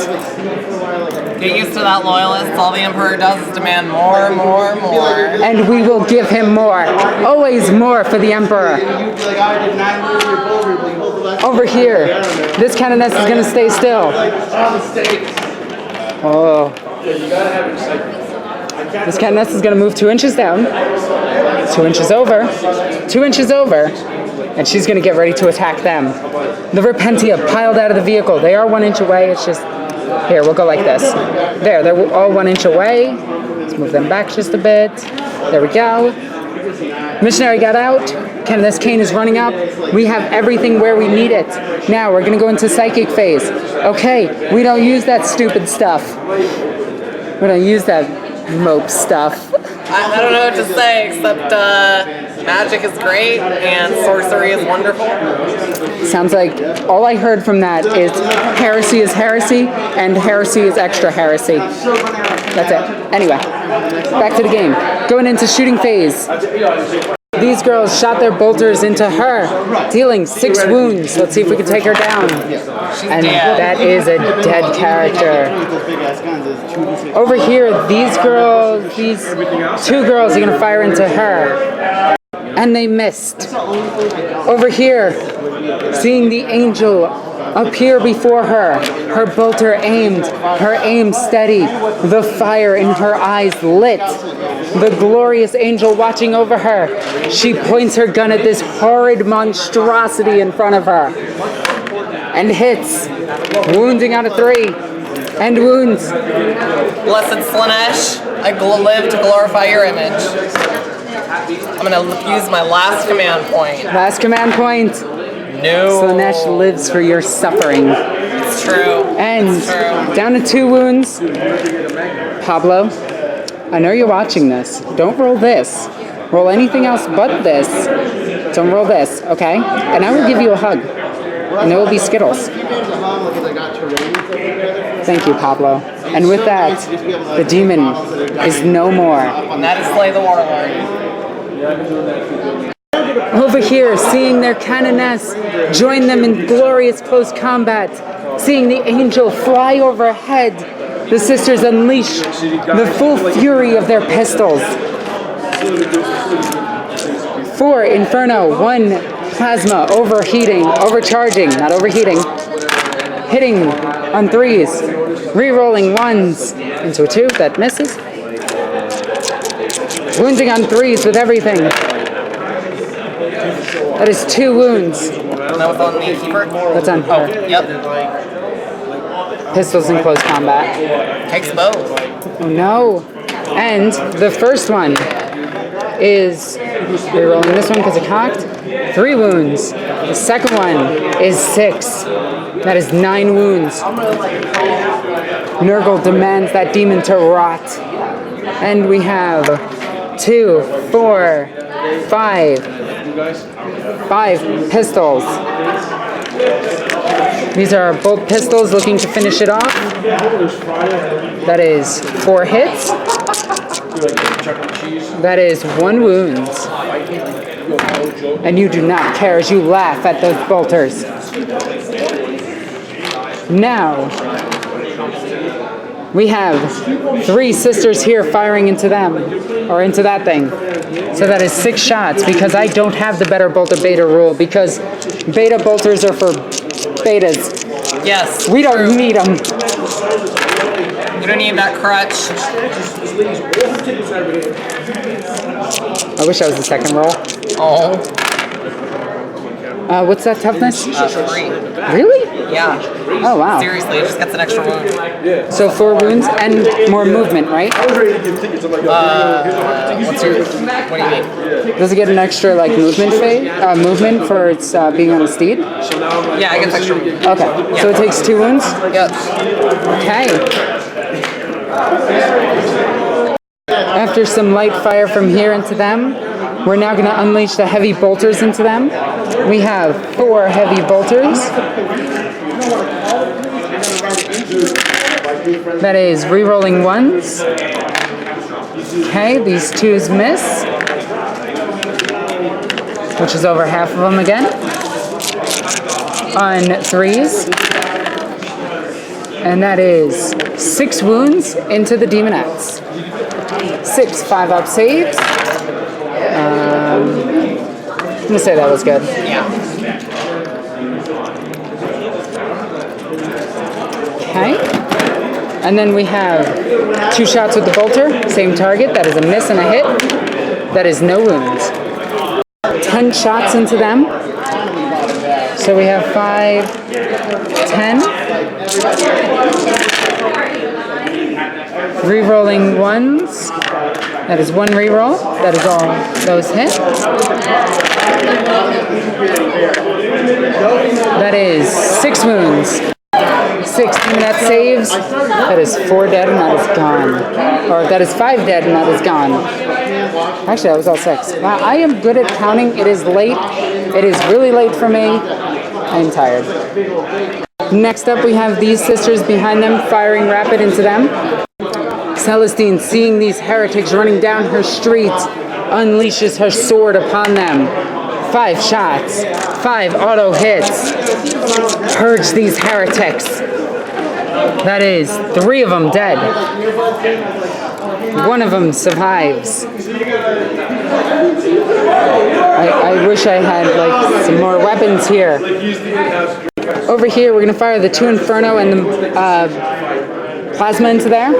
Get used to that, loyalists. All the Emperor does is demand more, more, more. And we will give him more. Always more for the Emperor. Over here, this Canoness is going to stay still. Oh. This Canoness is going to move 2 inches down, 2 inches over, 2 inches over, and she's going to get ready to attack them. The Repentia piled out of the vehicle. They are 1 inch away. It's just, here, we'll go like this. There, they're all 1 inch away. Let's move them back just a bit. There we go. Missionary got out. This cane is running up. We have everything where we need it. Now we're gonna go into psychic phase. Okay, we don't use that stupid stuff. We don't use that Moap stuff. I don't know what to say except magic is great and sorcery is wonderful. Sounds like all I heard from that is heresy and heresy is extra heresy. That's it. Anyway, back to the game. Going into shooting phase. These girls shot their bolters into her, dealing 6 wounds. Let's see if we can take her down. And that is a dead character. Over here, these 2 girls are gonna fire into her. And they missed. Over here, seeing the angel appear before her, her bolter aimed, her aim steady, the fire in her eyes lit. The glorious angel watching over her. She points her gun at this horrid monstrosity in front of her. And hits, wounding out of 3. And wounds. Blessed Slaanesh, I live to glorify your image. I'm gonna use my last command point. Last command point. No. Slaanesh lives for your suffering. It's true. And it's true. Down to 2 wounds. Pablo, I know you're watching this. Don't roll this. Roll anything else but this. Don't roll this, okay? And I will give you a hug. And there will be Skittles. Thank you, Pablo. And with that, the demon is no more. And that is Slay the Warlord. Over here, seeing their canoness join them in glorious close combat, seeing the angel fly overhead, the sisters unleash the full fury of their pistols. 4 Inferno, 1 Plasma, overcharging, not overheating, hitting on 3s, re-rolling 1s into a 2, that misses, wounding on 3s with everything. That is 2 wounds. And that was on the keeper? That's on her. Oh, yep. Pistols in close combat. Takes both. Oh no. And the first one is, we're rolling this one because it cocked, 3 wounds. The second one is 6. That is 9 wounds. Nurgle demands that demon to rot. And we have 2, 4, 5 pistols. These are both pistols looking to finish it off. That is 4 hits. That is 1 wound. And you do not care as you laugh at those bolters. Now, we have 3 sisters here firing into them, or into that thing. So that is 6 shots, because I don't have the better bolter beta rule, because beta bolters are for betas. Yes. We don't need them. You don't need that crutch. I wish I was the second roll. Oh. What's that toughness? 3. Really? Yeah. Oh, wow. Seriously, it just gets an extra wound. So 4 wounds and more movement, right? What do you mean? Does it get an extra, like, movement movement for its being on a steed? Yeah, I get extra wound. Okay, so it takes 2 wounds? Yep. Okay. After some light fire from here into them, we're now going to unleash the heavy bolters into them. We have 4 heavy bolters. That is re-rolling 1s. Okay, these 2s miss, which is over half of them again. On 3s. And that is 6 wounds into the demonettes. 6 5-up saves. I'm gonna say that was good. Yeah. Okay. And then we have 2 shots with the bolter, same target. That is a miss and a hit. That is no wounds. 10 shots into them. So we have 5, 10. Re-rolling 1s. That is 1 re-roll. That is all those hit. That is 6 wounds. 6 that saves. That is 4 dead and that is gone. Or that is 5 dead and that is gone. Actually, that was all 6. Wow, I am good at counting. It is late. It is really late for me. I am tired. Next up, we have these sisters behind them, firing rapid into them. Celestine, seeing these heretics running down her street, unleashes her sword upon them. 5 shots, 5 auto hits. Purge these heretics. That is 3 of them dead. 1 of them survives. I wish I had like some more weapons here. Over here, we're gonna fire the 2 Inferno and the plasma into there.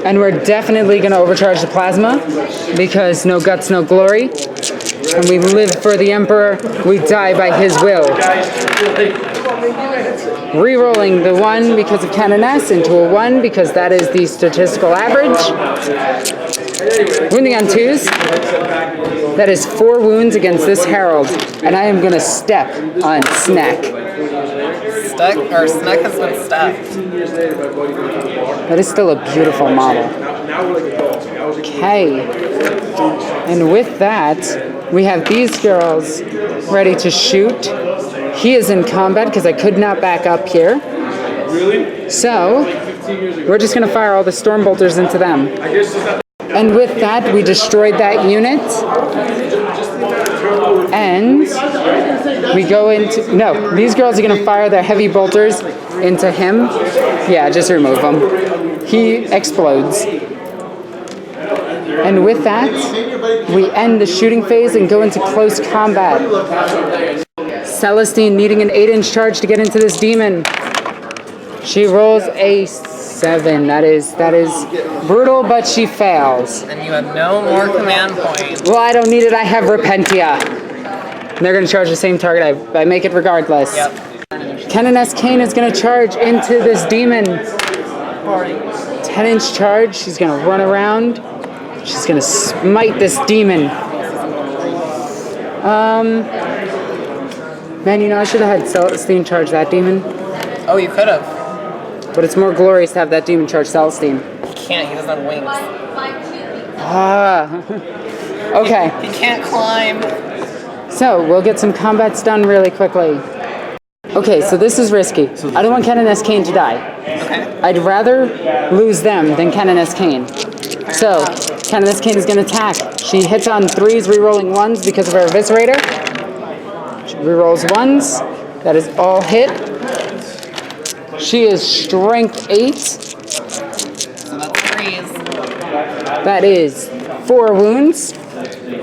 And we're definitely gonna overcharge the plasma because no guts, no glory. And we live for the Emperor, we die by his will. Rerolling the 1 because of Canoness into a 1 because that is the statistical average. Wounding on 2s. That is 4 wounds against this Herald. And I am gonna step on Snack. Snack has been stacked. That is still a beautiful model. Okay. And with that, we have these girls ready to shoot. He is in combat because I could not back up here. So, we're just going to fire all the storm bolters into them. And with that, we destroyed that unit. And we go into... No, these girls are going to fire their heavy bolters into him. Yeah, just remove him. He explodes. And with that, we end the shooting phase and go into close combat. Celestine needing an 8-inch charge to get into this demon. She rolls a 7. That is brutal, but she fails. And you have no more command points. Well, I don't need it. I have Repentia. And they're going to charge the same target. I make it regardless. Yep. Canoness Kane is going to charge into this demon. 10-inch charge. She's going to run around. She's going to smite this demon. Man, you know, I should have had Celestine charge that demon. Oh, you could have. But it's more glorious to have that demon charge Celestine. He can't. He doesn't have wings. Okay. He can't climb. So, we'll get some combats done really quickly. Okay, so this is risky. I don't want Canoness Kane to die. Okay. I'd rather lose them than Canoness Kane. So, Canoness Kane is going to attack. She hits on 3s, rerolling 1s because of her Eviscerator. She rerolls 1s. That is all hit. She is strength 8. So that's 3s. That is 4 wounds.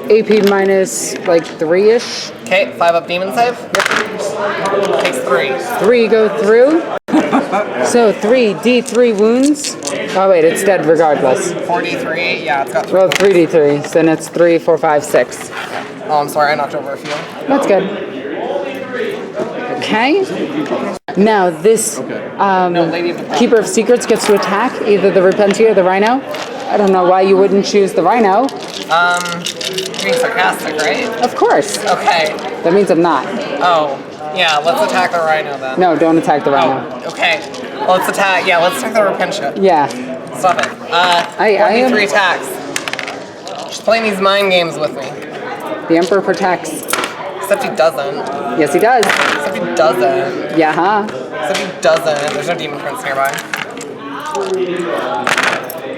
AP minus like 3-ish. Okay, 5 up demon save. Takes 3. 3 go through. So 3 D3 wounds. Oh wait, it's dead regardless. 4d3, yeah, it's got 3. Well, 3D3, so then it's 3, 4, 5, 6. Oh, I'm sorry, I knocked over a few. That's good. Okay. Now this Keeper of Secrets gets to attack either the Repentia or the Rhino. I don't know why you wouldn't choose the Rhino. You're being sarcastic, right? Of course. Okay. That means I'm not. Oh, yeah, let's attack the Rhino then. No, don't attack the Rhino. Oh, okay. Let's attack the Repentia. Yeah. Stop it. I am 3 attacks. She's playing these mind games with me. The Emperor protects. Except he doesn't. Yes, he does. Except he doesn't. Yeah, huh? Except he doesn't. There's no demon prince nearby.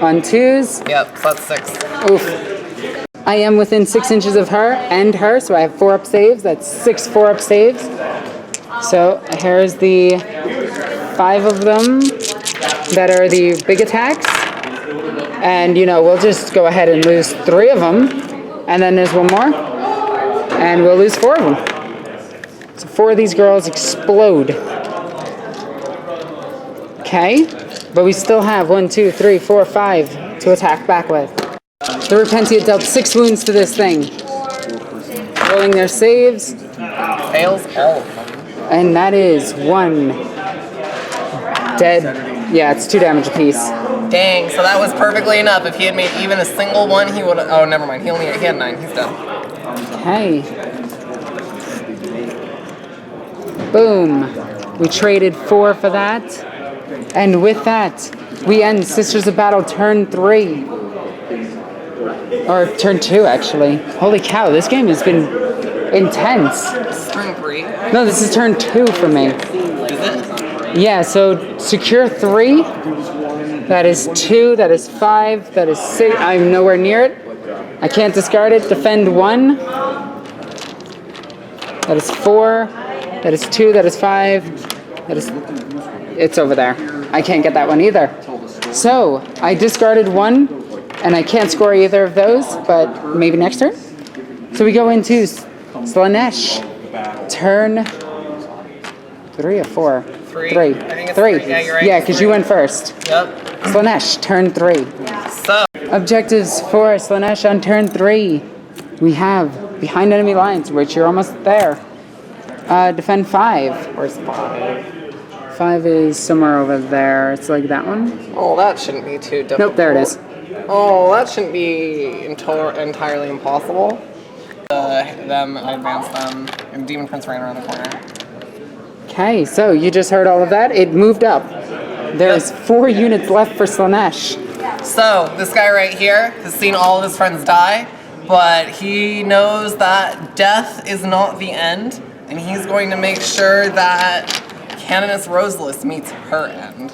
On 2s. Yep, so that's 6. Oof. I am within 6 inches of her and her, so I have 4 up saves. That's 6 4-up saves. So here's the 5 of them that are the big attacks. And, you know, we'll just go ahead and lose 3 of them. And then there's 1 more. And we'll lose 4 of them. So 4 of these girls explode. Okay. But we still have 1, 2, 3, 4, 5 to attack back with. The Repentia dealt 6 wounds to this thing. Rolling their saves. Fails all of them. And that is 1 dead. Yeah, it's 2 damage apiece. Dang, so that was perfectly enough. If he had made even a single one, he would have... Oh, never mind. He had 9. He's done. Okay. Boom. We traded 4 for that. And with that, we end Sisters of Battle turn 3. Or turn 2, actually. Holy cow, this game has been intense. Turn 3? No, this is turn 2 for me. Is it? Yeah, so secure 3. That is 2, that is 5, that is 6. I'm nowhere near it. I can't discard it. Defend 1. That is 4. That is 2, that is 5. That is... It's over there. I can't get that one either. So, I discarded 1, and I can't score either of those, but maybe next turn? So we go into Slaanesh. Turn 3 or 4? 3. 3. I think it's 3. Yeah, you're right. Yeah, because you went first. Yep. Slaanesh, turn 3. So, Objectives for Slaanesh on turn 3. We have behind enemy lines, which you're almost there. Defend 5. where's 5? 5 is somewhere over there. It's like that one. Oh, that shouldn't be too difficult. Nope, there it is. Oh, that shouldn't be entirely impossible. I advanced them, and Demon Prince ran around the corner. Okay, so you just heard all of that. It moved up. There's 4 units left for Slaanesh. So, this guy right here has seen all of his friends die, but he knows that death is not the end, and he's going to make sure that Canoness Rosalys meets her end.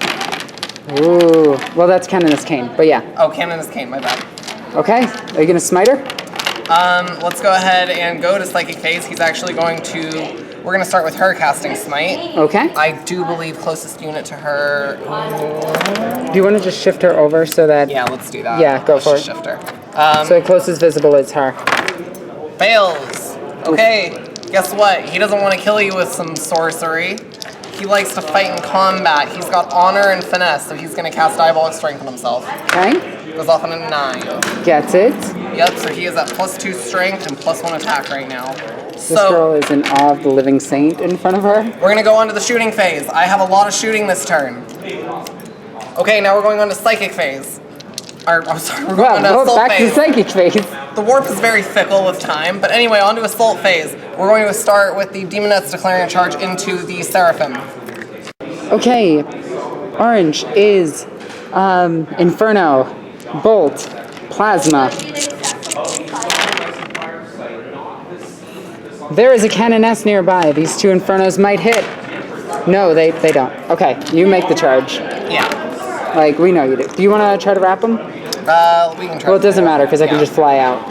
Ooh, well that's Canoness Kane, but yeah. Oh, Canoness Kane, my bad. Okay, are you gonna smite her? Let's go ahead and go to Psychic Phase. He's actually going to... We're going to start with her casting Smite. Okay. I do believe closest unit to her... Do you want to just shift her over so that... Yeah, let's do that. Yeah, go let's for just it. Shift her. So the closest visible is her. Fails. Okay, guess what? He doesn't want to kill you with some sorcery. He likes to fight in combat. He's got honor and finesse, so he's going to cast Diabolic Strength on himself. Okay. Goes off on a 9. Gets it. Yep, so he is at +2 strength and +1 attack right now. This girl is in awe of the living saint in front of her. We're going to go on to the shooting phase. I have a lot of shooting this turn. Okay, now we're going on to Psychic Phase. I'm sorry, we're going on to Assault back Phase. to Psychic Phase. The warp is very fickle with time, but anyway, on to Assault Phase. We're going to start with the Demonettes declaring a charge into the Seraphim. Okay, orange is Inferno, Bolt, Plasma. There is a Canoness nearby. These 2 Infernos might hit. No, they don't. Okay, you make the charge. Yeah. Like, we know you do. Do you want to try to wrap them? We can try. Well, it doesn't matter because I can just fly out.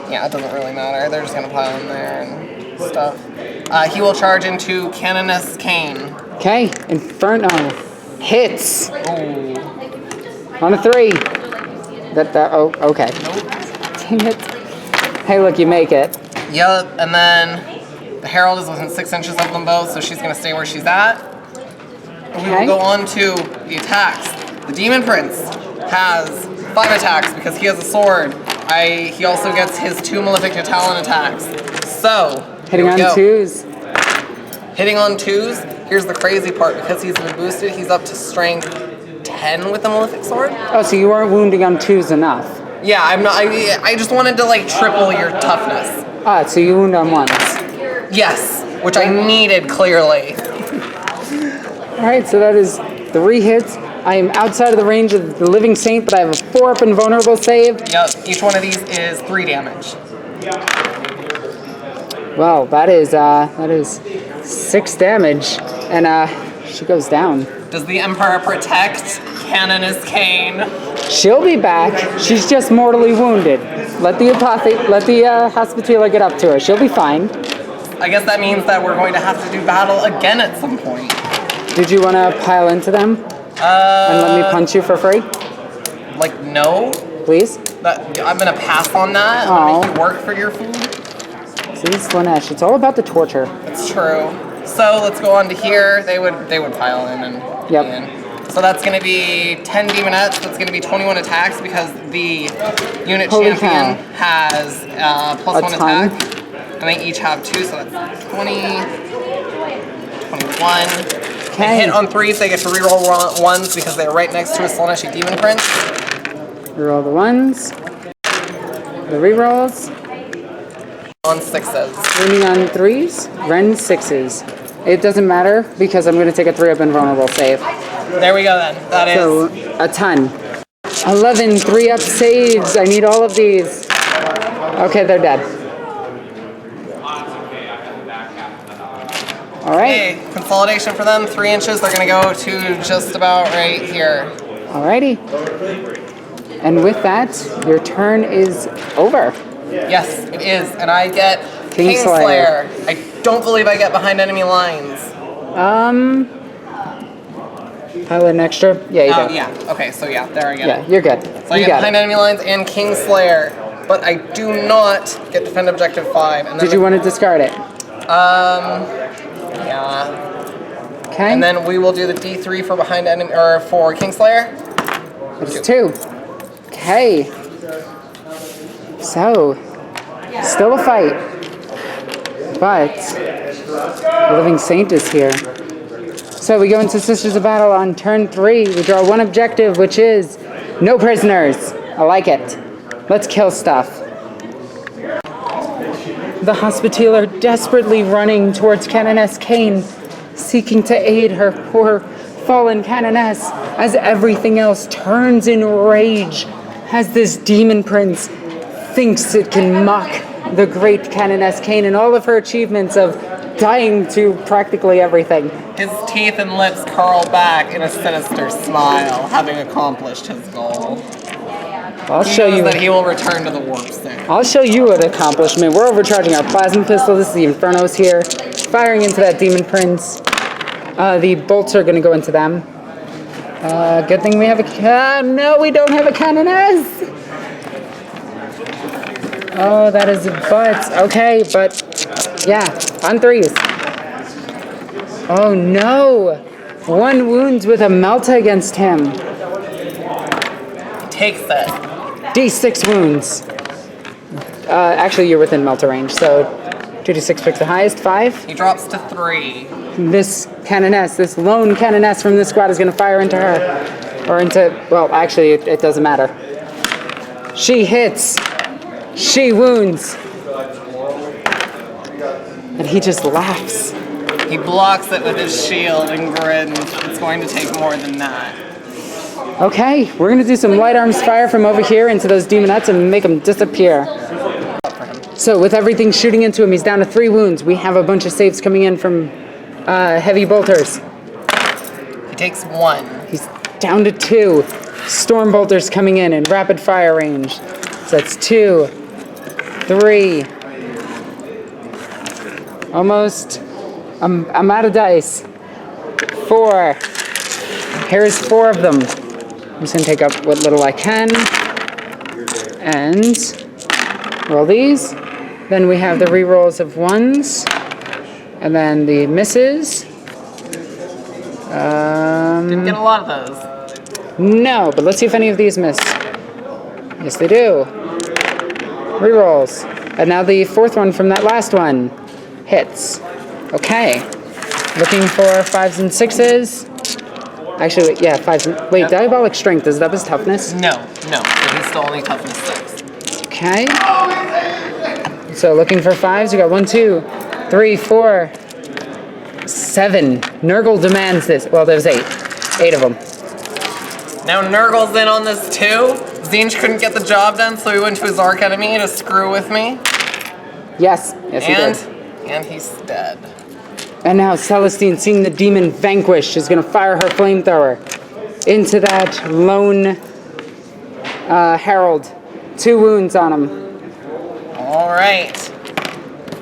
Yeah, it doesn't really matter. They're just going to pile in there and stuff. He will charge into Canoness Kane. Okay, Inferno hits. Ooh. On a 3. Oh, okay. Dang it. Hey, look, you make it. Yep, and then the Herald is within 6 inches of them both, so she's going to stay where she's at. And we will go on to the attacks. The Demon Prince has 5 attacks because he has a sword. He also gets his 2 Malefic Talon attacks. So, Hitting on 2s. Hitting on 2s. Here's the crazy part. Because he's been boosted, he's up to strength 10 with the Malefic Sword. Oh, so you weren't wounding on 2s enough. Yeah, I'm not. I just wanted to like triple your toughness. Ah, so you wound on 1s. Yes, which I needed clearly. Alright, so that is 3 hits. I am outside of the range of the Living Saint, but I have a 4-up invulnerable save. Yep, each one of these is 3 damage. Well, that is 6 damage, and she goes down. Does the Emperor protect Canoness Kane? She'll be back. She's just mortally wounded. Let the Hospitaller get up to her. She'll be fine. I guess that means that we're going to have to do battle again at some point. Did you want to pile into them? And let me punch you for free? Like, no? Please? I'm going to pass on that. Aw. Make you work for your food. See, Slaanesh, it's all about the torture. It's true. So let's go on to here. They would pile in and Yep. in. So that's going to be 10 Demonettes. That's going to be 21 attacks because the unit Holy champion cow. has +1 A ton. attack. And they each have 2, so that's 20, 21. Okay. Hit on 3s, they get to reroll 1s because they're right next to a Slaanesh Demon Prince. Reroll the 1s. The rerolls. On 6s. Wounding on 3s. Ren 6s. It doesn't matter because I'm going to take a 3-up invulnerable save. There we go then. That is. So, a ton. 11 3-up saves. I need all of these. Okay, they're dead. All right. Okay, consolidation for them, 3 inches. They're going to go to just about right here. Alrighty. And with that, your turn is over. Yes, it is. And I get Kingslayer. Kingslayer. I don't believe I get behind enemy lines. Pilot an extra? Yeah, you do. Yeah. Okay, so yeah, there I get Yeah, it. you're good. So I You get got behind it. enemy lines and Kingslayer, but I do not get defend objective 5. And then Did you want to discard it? Yeah. Okay. And then we will do the D3 for behind enemy or for Kingslayer. It's 2. Okay. So, still a fight. But, Living Saint is here. So we go into Sisters of Battle on turn 3. We draw 1 objective, which is no prisoners. I like it. Let's kill stuff. The Hospitaller desperately running towards Canoness Kane, seeking to aid her poor fallen Canoness, as everything else turns in rage as this Demon Prince thinks it can mock the great Canoness Kane and all of her achievements of dying to practically everything. His teeth and lips curl back in a sinister smile, having accomplished his goal. I'll He show knows you. that he will return to the warp soon. I'll show you an accomplishment. We're overcharging our plasma pistol. This is the Infernos here, firing into that Demon Prince. The bolts are going to go into them. Good thing we have a. No, we don't have a Canoness. Oh, that is a butt. Okay, but yeah, on 3s. Oh no! 1 wound with a Melta against him. Takes it. D6 wounds. Actually, you're within Melta range, so 2d6 picks the highest. 5. He drops to 3. This Canoness, this lone Canoness from this squad is going to fire into her. Or into, well, actually, it doesn't matter. She hits. She wounds. And he just laughs. He blocks it with his shield and grins. It's going to take more than that. Okay, we're going to do some light arms fire from over here into those demonettes and make them disappear. So with everything shooting into him, he's down to 3 wounds. We have a bunch of saves coming in from heavy bolters. He takes 1. He's down to 2. Storm bolters coming in rapid fire range. So that's 2, 3. Almost. I'm out of dice. 4. Here's 4 of them. I'm just gonna take up what little I can. And roll these. Then we have the rerolls of 1s. And then the misses. Didn't get a lot of those. No, but let's see if any of these miss. Yes, they do. Rerolls. And now the 4th one from that last one hits. Okay. Looking for 5s and 6s. Actually, yeah, 5s. Wait, Yep. Diabolic Strength, is that his toughness? No. He's still only toughness 6. Okay. So looking for 5s, you got 1, 2, 3, 4, 7. Nurgle demands this. Well, there's 8. 8 of them. Now Nurgle's in on this too. Zinj couldn't get the job done, so he went to his Orc enemy to screw with me. Yes, he did. And he's dead. And now Celestine, seeing the demon vanquish, is going to fire her flamethrower into that lone Herald. 2 wounds on him. All right.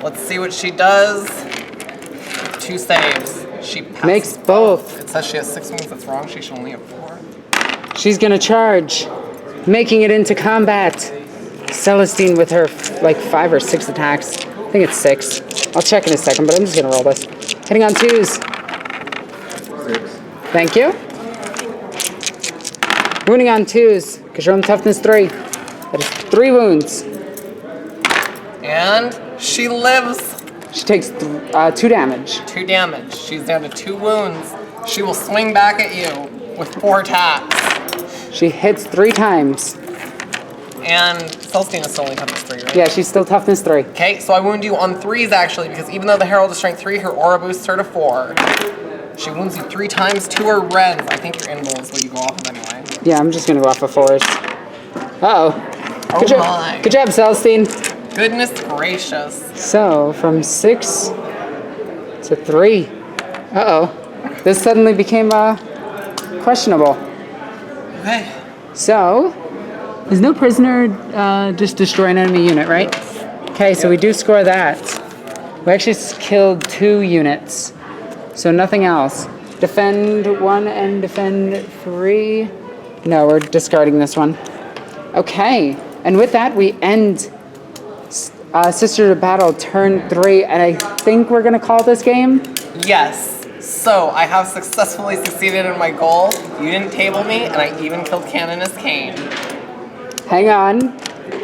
Let's see what she does. 2 saves. She passes Makes both. It says she has 6 wounds. That's wrong. She should only have 4. She's going to charge, making it into combat. Celestine with her like 5 or 6 attacks. I think it's 6. I'll check in a second, but I'm just going to roll this. Hitting on 2s. 6. Thank you. Wounding on 2s, because you're on toughness 3. That is 3 wounds. And she lives. She takes 2 damage. 2 damage. She's down to 2 wounds. She will swing back at you with 4 attacks. She hits 3 times. And Celestine is still only toughness 3, right? Yeah, she's still toughness 3. Okay, so I wound you on 3s actually, because even though the Herald is strength 3, her aura boosts her to 4. She wounds you 3 times to her rends. I think your invul is what you go off of anyway. Yeah, I'm just gonna go off of 4s. Uh-oh. Oh Good job. my. Good job, Celestine. Goodness gracious. So, from 6 to 3. Uh-oh. This suddenly became questionable. Okay. So, there's no prisoner just destroy an enemy unit, right? Okay, so we do score that. We actually killed 2 units. So nothing else. Defend 1 and defend 3. No, we're discarding this one. Okay, and with that we end Sister to Battle turn 3, and I think we're gonna call this game. Yes. So, I have successfully succeeded in my goal. You didn't table me, and I even killed Canoness Kane. Hang on.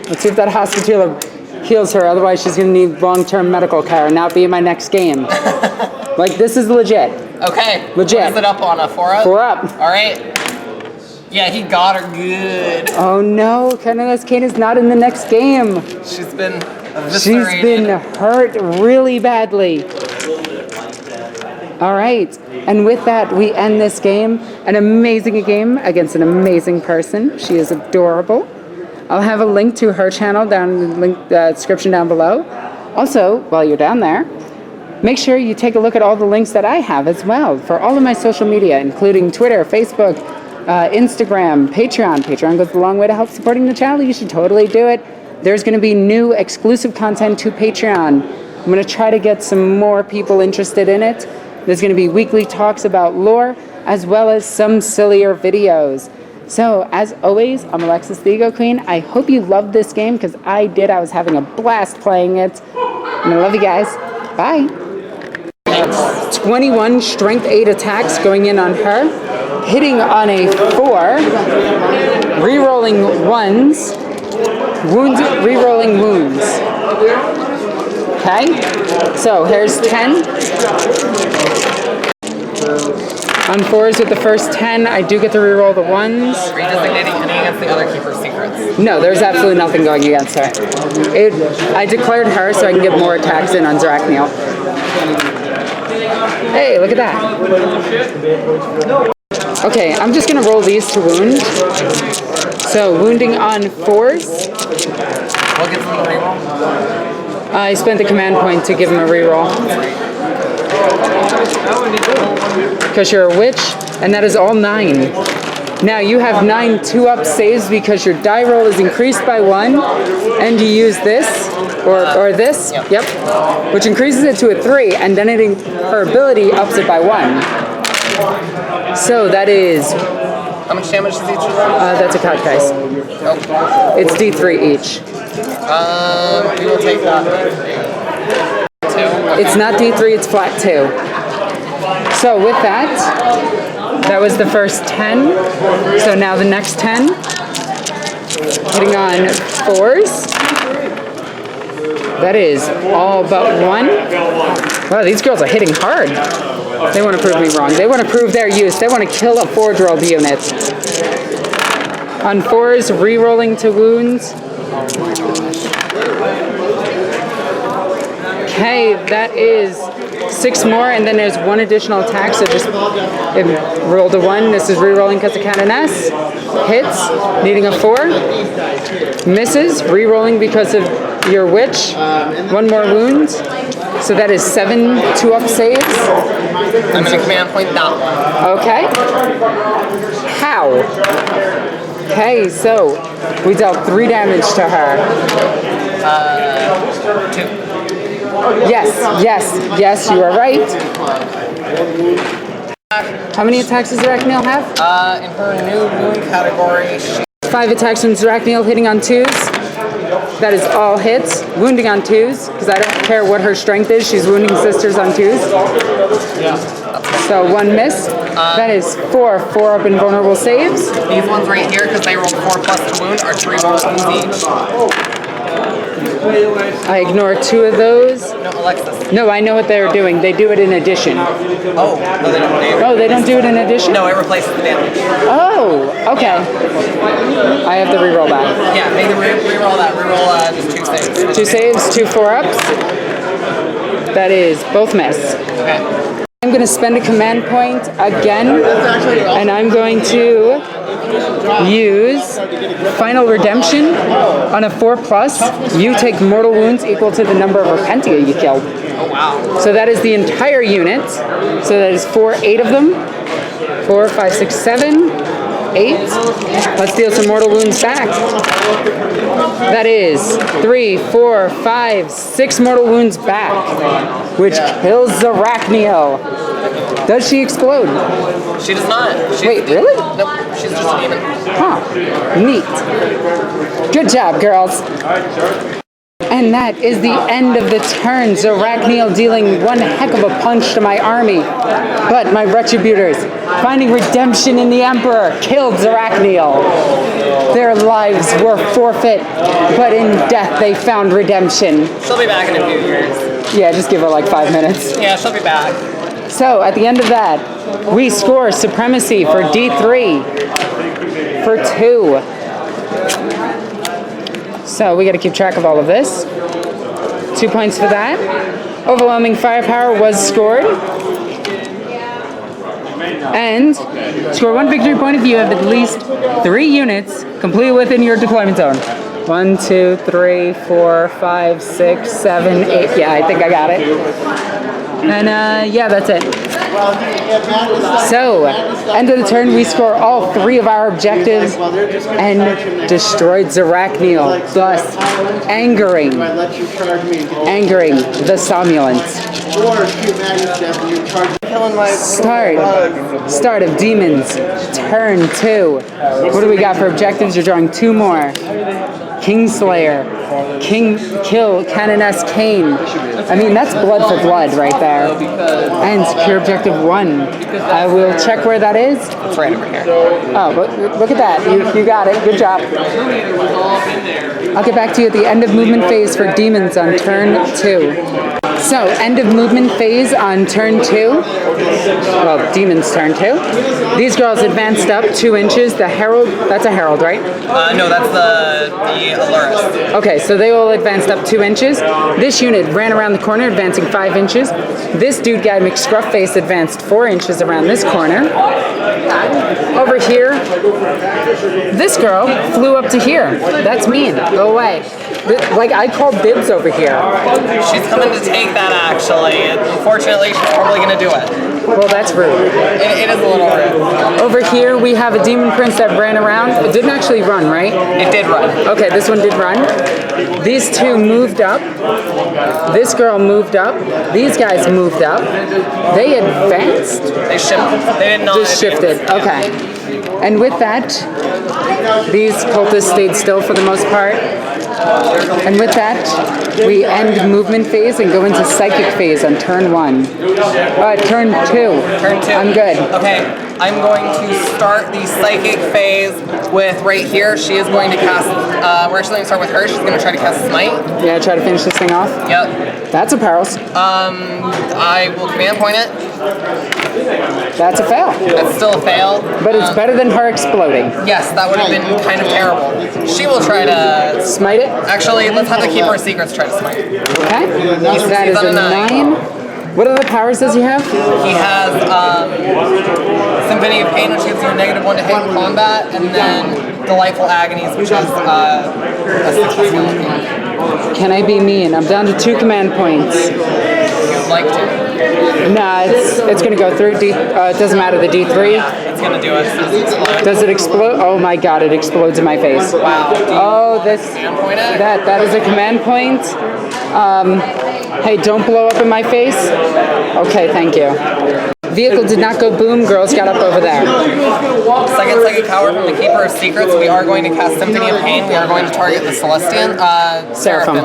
Let's see if that hospitaler heals her, otherwise she's gonna need long-term medical care and not be in my next game. Like, this is legit. Okay. Legit. What is it up on? A 4 up? 4 up. Alright. Yeah, he got her good. Oh no, Canoness Kane is not in the next game. She's been eviscerated. She's been hurt really badly. All right, and with that, we end this game. An amazing game against an amazing person. She is adorable. I'll have a link to her channel down in the description down below. Also, while you're down there, make sure you take a look at all the links that I have as well for all of my social media, including Twitter, Facebook, Instagram, Patreon. Patreon goes a long way to help supporting the channel. You should totally do it. There's going to be new exclusive content to Patreon. I'm going to try to get some more people interested in it. There's going to be weekly talks about lore, as well as some sillier videos. So, as always, I'm Alexis the Ego Queen. I hope you loved this game, because I did. I was having a blast playing it. And I love you guys. Bye. 21 strength 8 attacks going in on her. Hitting on a 4. Rerolling 1s. Wounds, rerolling wounds. Okay, so here's 10. On 4s with the first 10, I do get to reroll the 1s. Are you designating any against the other Keeper's secrets? No, there's absolutely nothing going against her. I declared her so I can get more attacks in on Zerachniel. Hey, look at that. Okay, I'm just gonna roll these to wound. So, wounding on 4s. What gets them the reroll? I spent the command point to give him a reroll. Because you're a witch, and that is all 9. Now you have 9 2-up saves because your die roll is increased by 1, and you use this, or this, yep, which increases it to a 3, and then her ability ups it by 1. So that is... How much damage does each of them? That's a couch dice. Oh. It's D3 each. We will take that. 2. Okay. It's not D3, it's flat 2. So with that, that was the first 10. So now the next 10. Hitting on 4s. That is all but 1. Wow, these girls are hitting hard. They want to prove me wrong. They want to prove their use. They want to kill a Forge-rolled unit. On 4s, re-rolling to wounds. Okay, that is 6 more, and then there's 1 additional attack, so just rolled a 1. This is re-rolling because of Canoness. Hits, needing a 4. Misses, re-rolling because of your witch. 1 more wound. So that is 7 2-up saves. I'm in a command point now. Okay. How? Okay, so we dealt 3 damage to her. 2. Yes, you are right. How many attacks does Zerachniel have? In her new wound category, she... 5 attacks from Zerachniel, hitting on 2s. That is all hits. Wounding on 2s, because I don't care what her strength is. She's wounding sisters on 2s. So 1 miss. That is 4 4-up invulnerable saves. These ones right here, because they rolled 4 plus to wound, are 3 wounds each. I ignore 2 of those. No, Alexis. No, I know what they're doing. They do it in addition. Oh, no, they don't. Oh, they don't do it in addition? No, it replaces the damage. Oh, Okay. I have to reroll that. Yeah, make the reroll that. Reroll just 2 saves. 2 saves, 2 4-ups. That is both miss. Okay. I'm going to spend a command point again, and I'm going to use Final Redemption on a 4+. You take mortal wounds equal to the number of Repentia you killed. Oh, wow. So that is the entire unit. So that is 8 of them. 4, 5, 6, 7, 8. Let's deal some mortal wounds back. That is 3, 4, 5, 6 mortal wounds back, which kills Arachniel. Does she explode? She does not. Wait, really? Nope, she's just a demon. Huh. Neat. Good job, girls. And that is the end of the turn. Arachniel dealing one heck of a punch to my army. But my Retributors, finding redemption in the Emperor, killed Arachniel. Their lives were forfeit, but in death they found redemption. She'll be back in a few years. Yeah, just give her like 5 minutes. Yeah, she'll be back. So at the end of that, we score supremacy for D3 for 2. So we got to keep track of all of this. 2 points for that. Overwhelming firepower was scored. And score 1 victory point if you have at least 3 units completely within your deployment zone. 1, 2, 3, 4, 5, 6, 7, 8. Yeah, I think I got it. And yeah, that's it. So, end of the turn, we score all 3 of our objectives and destroyed Arachniel, thus angering the Somnolents. Start of Demons, turn 2. What do we got for objectives? You're drawing 2 more. Kingslayer, kill Canoness Kane. I mean, that's blood for blood right there. And secure objective 1. I will check where that is. It's right over here. Oh, look at that. You got it. Good job. I'll get back to you at the end of movement phase for Demons on turn 2. So, end of movement phase on turn 2. Well, Demon's turn 2. These girls advanced up 2 inches. The Herald, that's a Herald, right? No, that's the Aluris. Okay, so they all advanced up 2 inches. This unit ran around the corner, advancing 5 inches. This dude guy, McScruffface, advanced 4 inches around this corner. Over here, this girl flew up to here. That's mean. Go away. Like, I called dibs over here. She's coming to take that, actually. Unfortunately, she's probably going to do it. Well, that's rude. It is a little rude. Over here, we have a demon prince that ran around. It didn't actually run, right? It did run. Okay, this one did run. These 2 moved up. This girl moved up. These guys moved up. They advanced. They shifted. They did not. Just shifted. Okay. And with that, these cultists stayed still for the most part. And with that, we end movement phase and go into psychic phase on turn 1. Turn 2. Turn 2. I'm good. Okay, I'm going to start the psychic phase with right here. She is going to cast, we're actually going to start with her. She's going to try to cast Smite. Yeah, try to finish this thing off. Yep. That's a perils. I will command point it. That's a fail. That's still a fail. But it's better than her exploding. Yes, that would have been kind of terrible. She will try to smite it. Actually, let's have the Keeper of Secrets try to smite. Okay. That is a 9. What other powers does he have? He has Symphony of Pain, which gives you a -1 to hit in combat, and then Delightful Agonies, which is a successful hit. Can I be mean? I'm down to 2 command points. You'd like to. Nah, it's gonna go through D. It doesn't matter, the D3. Yeah, it's gonna do it. Does it explode? Oh my god, it explodes in my face. Wow. Oh, this. Command point it? That is a command point. Hey, don't blow up in my face. Okay, thank you. Vehicle did not go boom. Girls got up over there. Second psychic power from the Keeper of Secrets. We are going to cast Symphony of Pain. We are going to target the Celestian. Seraphim.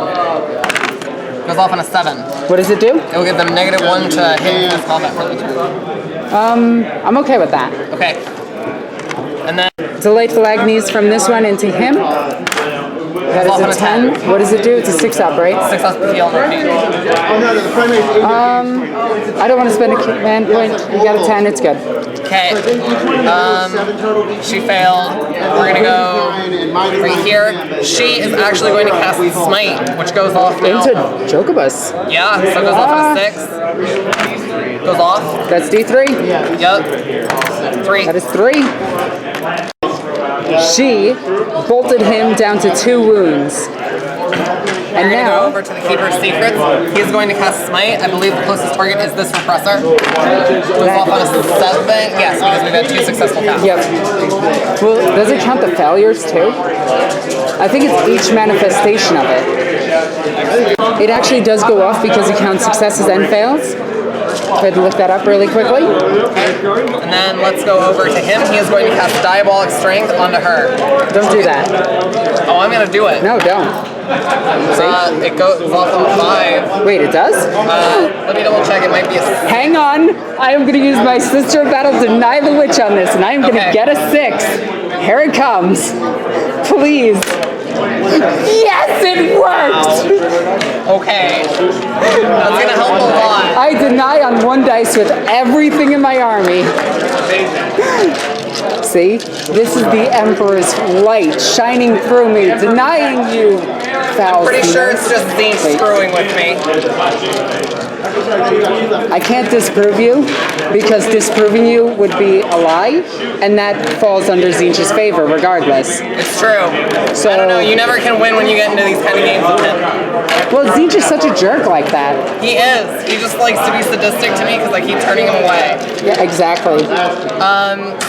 Goes off on a 7. What does it do? It will give them -1 to hit in combat for the turn. I'm okay with that. Okay. And then Delightful Agonies from this one into him. That is a 10. What does it do? It's a 6 up, right? 6 up heal, no pain. I don't want to spend a command point. You got a 10, it's good. Okay. She failed. We're gonna go right here. She is actually going to cast Smite, which goes off now. Into Jokobus. Yeah, so it goes off on a 6. Goes off. That's D3? Yep. 3. That is 3. She bolted him down to 2 wounds. We're going to go over to the Keeper's Secrets. He's going to cast Smite. I believe the closest target is this repressor. Goes off on a 7. Yes, because we've had 2 successful casts. Yep. Well, does it count the failures too? I think it's each manifestation of it. It actually does go off because it counts successes and fails. Go ahead and look that up really quickly. And then let's go over to him. He is going to cast Diabolic Strength onto her. Don't do that. Oh, I'm going to do it. No, don't. It goes off on a 5. Wait, it does? Let me double check. It might be a 6. Hang on. I am going to use my Sister of Battle Deny the Witch on this, and I am going to get a 6. Here it comes. Please. Yes, it worked! Okay. That's going to help a lot. I deny on 1 dice with everything in my army. See? This is the Emperor's light shining through me, denying you, foul. Pretty sure it's just Zane screwing with me. I can't disprove you, because disproving you would be a lie, and that falls under Zinch's favor regardless. It's true. So, I don't know, you never can win when you get into these kind of games with him. Well, Zinch is such a jerk like that. He is. He just likes to be sadistic to me because I keep turning him away. Yeah, exactly.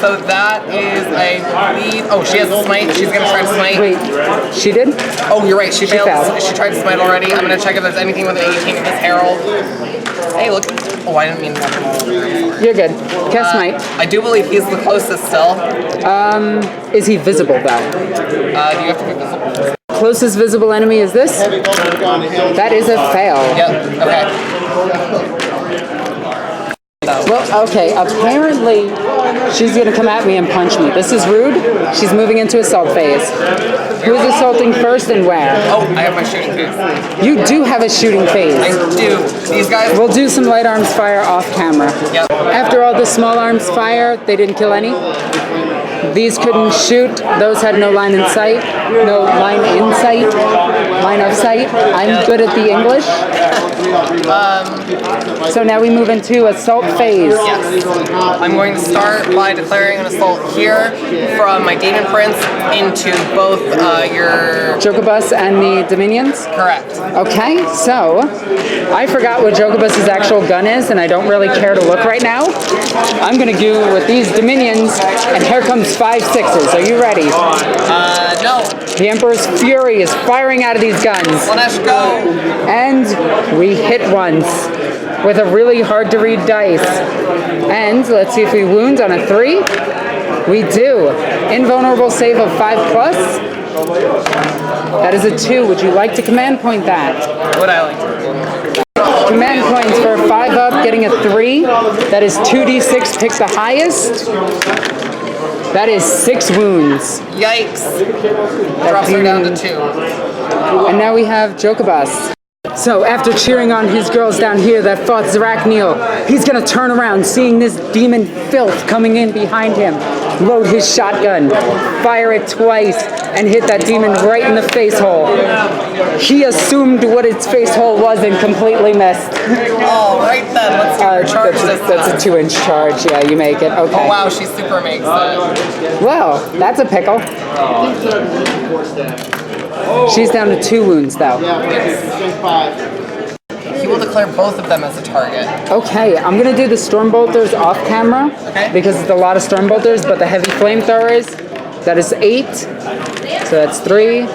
So that is, I believe, oh, she has a smite. She's going to try to smite. Wait, she did? Oh, you're right. She failed. failed. She tried to smite already. I'm going to check if there's anything with an 18 in this herald. Hey, look. Oh, I didn't mean to knock him all over. You're good. Cast smite. I do believe he's the closest still. Is he visible though? Do you have to be visible? Closest visible enemy is this? That is a fail. Yep, okay. Well, okay, apparently she's gonna come at me and punch me. This is rude. She's moving into assault phase. Who's assaulting first and where? Oh, I have my shooting phase. You do have a shooting phase. I do. These guys... We'll do some light arms fire off camera. Yep. After all the small arms fire, they didn't kill any. These couldn't shoot. Those had no line in sight. No line in sight. Line of sight. I'm good at the English. So now we move into assault phase. Yes. I'm going to start by declaring an assault here from my Demon Prince into both your... Jokobus and the Dominions? Correct. Okay, so I forgot what Jokobus's actual gun is, and I don't really care to look right now. I'm going to go with these Dominions, and here comes 5 6s. Are you ready? No. The Emperor's Fury is firing out of these guns. Slaanesh, go. And we hit once with a really hard to read dice. And let's see if we wound on a 3. We do. Invulnerable save of 5+. That is a 2. Would you like to command point that? Would I like to? Command points for 5 up, getting a 3. That is 2d6, pick the highest. That is 6 wounds. Yikes. Drops her down to 2. And now we have Jokobus. So after cheering on his girls down here that fought Zrakniel, he's gonna turn around, seeing this demon filth coming in behind him, load his shotgun, fire it twice, and hit that demon right in the face hole. He assumed what its face hole was and completely missed. Oh, right then. Let's see her charge this That's a 2-inch charge. Yeah, you make it. Okay. Oh, wow. She super makes it. Well, that's a pickle. She's down to 2 wounds, though. He will declare both of them as a target. Okay, I'm gonna do the Stormbolters off camera, because it's a lot of Stormbolters, but the heavy flamethrowers, that is 8. So that's 3,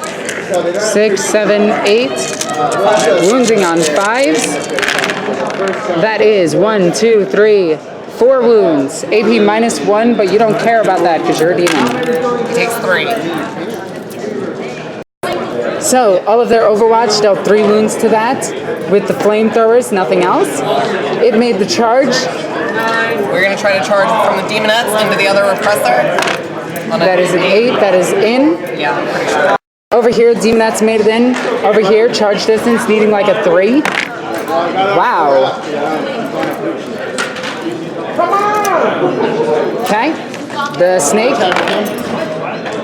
6, 7, 8. Wounding on 5s. That is 1, 2, 3, 4 wounds. AP -1, but you don't care about that because you're a demon. He takes 3. So, all of their Overwatch dealt 3 wounds to that. With the flamethrowers, nothing else. It made the charge. We're going to try to charge from the Demonettes into the other repressor. That is an 8, that is in. Yeah, I'm pretty sure. Over here, Demonette's made it in. Over here, charge distance needing like a 3. Wow. Okay. The snake.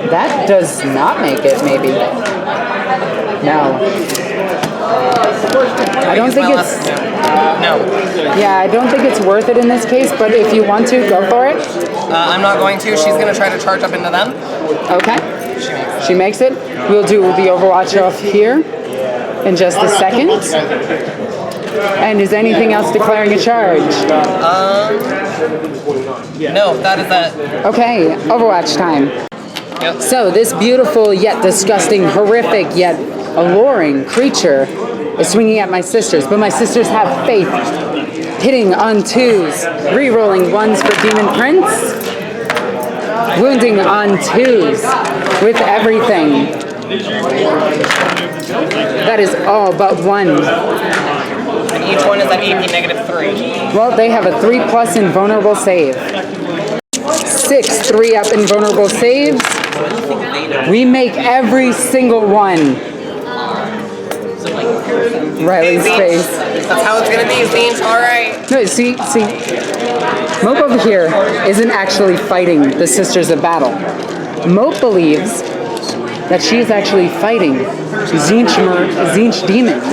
That does not make it, maybe. No. I don't think it's... No. Yeah, I don't think it's worth it in this case, but if you want to, go for it. I'm not going to. She's going to try to charge up into them. Okay. She makes it. We'll do the Overwatch off here in just a second. And is anything else declaring a charge? No, that is it. Okay, Overwatch time. Yep. So this beautiful yet disgusting, horrific yet alluring creature is swinging at my sisters, but my sisters have faith. Hitting on 2s, re-rolling 1s for Demon Prince, wounding on 2s with everything. That is all but 1. And each one is at AP -3. Well, they have a 3+ invulnerable save. 6 3-up invulnerable saves. We make every single one. Riley's face. That's how it's gonna be, Zinch. Alright. No, see. Moap over here isn't actually fighting the Sisters of Battle. Moap believes that she is actually fighting Tzinch demons.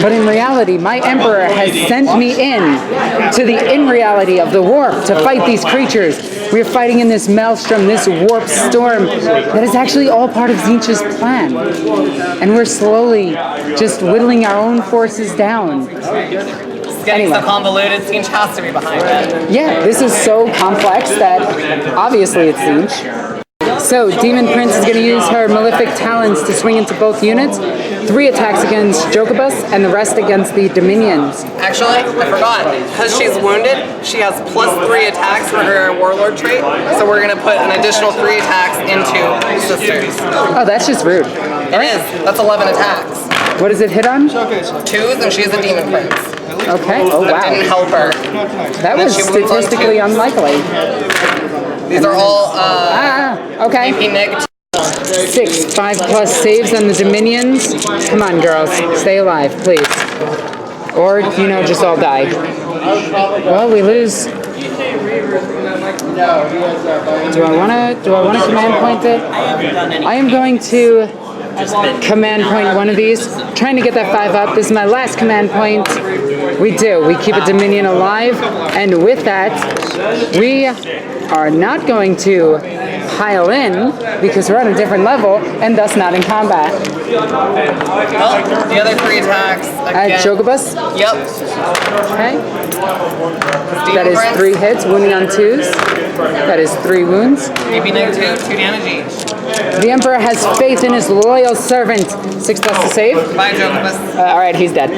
But in reality, my Emperor has sent me to the in-reality of the warp to fight these creatures. We're fighting in this maelstrom, this warp storm that is actually all part of Tzinch's plan. And we're slowly just whittling our own forces down. It's getting so convoluted. Zinch has to be behind it. Yeah, this is so complex that obviously it's Tzinch. So, Demon Prince is going to use her Malefic Talons to swing into both units. 3 attacks against Jokobus and the rest against the Dominions. Actually, I forgot. Because she's wounded, she has +3 attacks for her Warlord trait. So we're going to put an additional 3 attacks into Sisters. Oh, that's just rude. It is. That's 11 attacks. What does it hit on? 2s, and she is a Demon Prince. Okay. Oh, wow. That didn't help her. That was statistically unlikely. These are all okay. AP -2. 6 5+ saves on the Dominions. Come on, girls, stay alive, please. Or just all die. Well, we lose. Do I want to command point it? I am going to command point one of these. Trying to get that 5 up. This is my last command point. We do. We keep a Dominion alive, and with that, we are not going to pile in because we're on a different level and thus not in combat. Well, the other 3 attacks again. Jokobus? Yep. Okay. That is 3 hits, wounding on 2s. That is 3 wounds. AP -2, 2 damage each. The Emperor has faith in his loyal servant. 6+ to save. Bye, Jokobus. Alright, he's dead.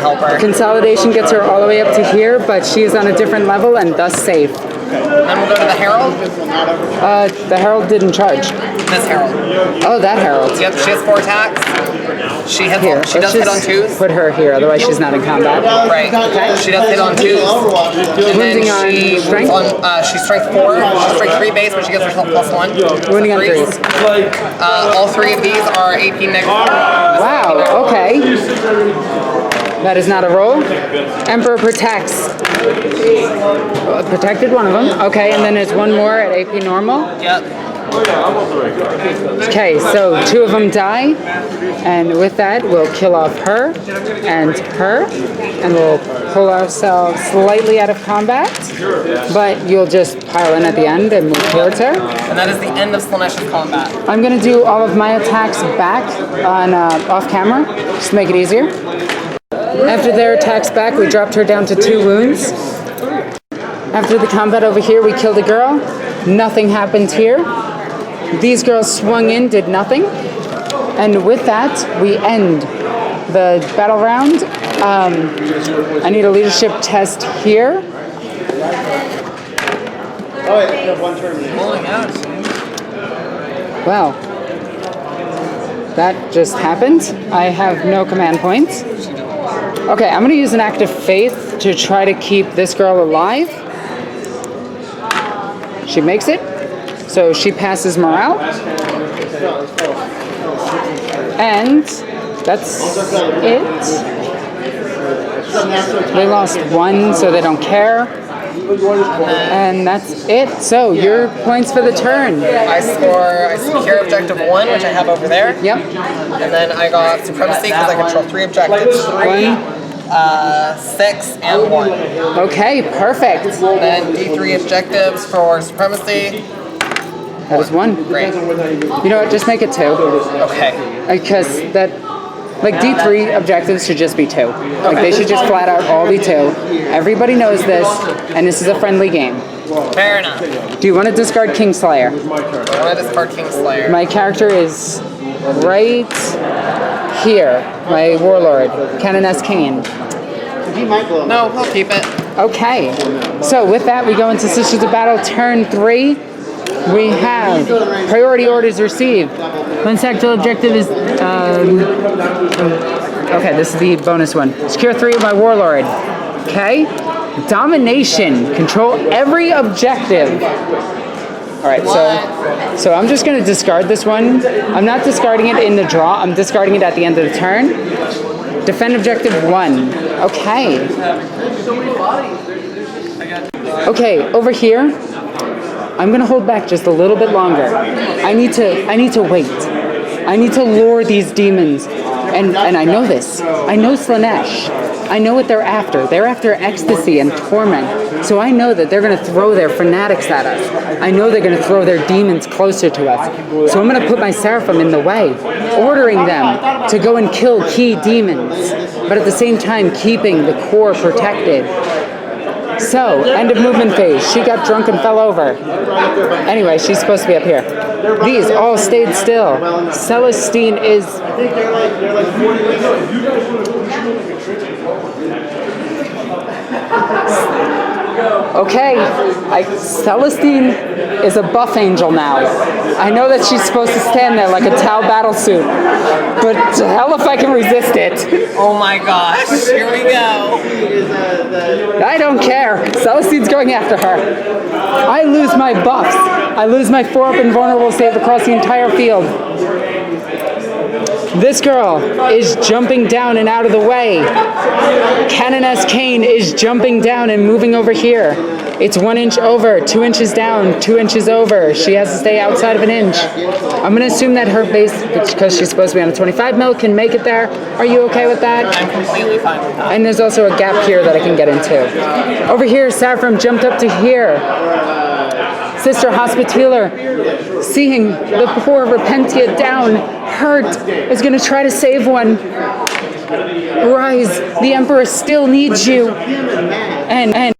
Help her. Consolidation gets her all the way up to here, but she is on a different level and thus safe. Then we'll go to the Herald. The Herald didn't charge. This Herald. Oh, that Herald. Yep, she has 4 attacks. She hits. Here, She does hit on 2s. Put her here, otherwise she's not in combat. Right. Okay. She does hit on 2s. And Wounding then on strength? She's strength 4. She's strength 3 base, but she gets herself +1. Wounding on 3s. All 3 of these are AP -. Wow, okay. That is not a roll. Emperor protects. Protected one of them. Okay, and then there's one more at AP normal. Yep. Okay, so 2 of them die. And with that, we'll kill off her and her. And we'll pull ourselves slightly out of combat. But you'll just pile in at the end and move towards her. And that is the end of Slaanesh's combat. I'm going to do all of my attacks back on off camera, just to make it easier. After their attacks back, we dropped her down to 2 wounds. After the combat over here, we killed a girl. Nothing happened here. These girls swung in, did nothing. And with that, we end the battle round. I need a leadership test here. Oh, wait, you have 1 turn. Well, that just happened. I have no command points. Okay, I'm going to use an act of faith to try to keep this girl alive. She makes it. So she passes morale. And that's it. They lost 1, so they don't care. And that's it. So your points for the turn. I secure objective 1, which I have over there. Yep. And then I got supremacy because I control 3 objectives. 3, 6, and 1. Okay, perfect. Then D3 objectives for supremacy. That is 1. Great. You know what? Just make it 2. Okay. Because that, like D3 objectives should just be 2. Like they should just flat out all be 2. Everybody knows this, and this is a friendly game. Fair enough. Do you want to discard Kingslayer? I want to discard Kingslayer. My character is right here. My warlord, Canoness Kane. He might blow him. No, I'll keep it. Okay. So with that, we go into Sisters of Battle turn 3. We have priority orders received. One tactile objective is okay, this is the bonus one. Secure 3 of my warlord. Okay. Domination. Control every objective. Alright, so I'm just gonna discard this one. I'm not discarding it in the draw, I'm discarding it at the end of the turn. Defend objective 1. Okay. Okay, over here. I'm gonna hold back just a little bit longer. I need to wait. I need to lure these demons. And I know this. I know Slaanesh. I know what they're after. They're after ecstasy and torment. So I know that they're gonna throw their fanatics at us. I know they're gonna throw their demons closer to us. So I'm gonna put my Seraphim in the way, ordering them to go and kill key demons, but at the same time keeping the core protected. So, end of movement phase. She got drunk and fell over. Anyway, she's supposed to be up here. These all stayed still. Celestine is... Okay, Celestine is a buff angel now. I know that she's supposed to stand there like a Tau battle suit, but to hell if I can resist it. Oh my gosh, here we go. I don't care. Celestine's going after her. I lose my buffs. I lose my 4-up invulnerable save across the entire field. This girl is jumping down and out of the way. Canoness Kane is jumping down and moving over here. It's 1 inch over, 2 inches down, 2 inches over. She has to stay outside of an inch. I'm gonna assume that her base, because she's supposed to be on a 25 mil, can make it there. Are you okay with that? I'm completely fine with that. And there's also a gap here that I can get into. Over here, Saffron jumped up to here. Sister Hospitaller, seeing the poor Repentia down, hurt, is going to try to save one. Rise, the Emperor still needs you. And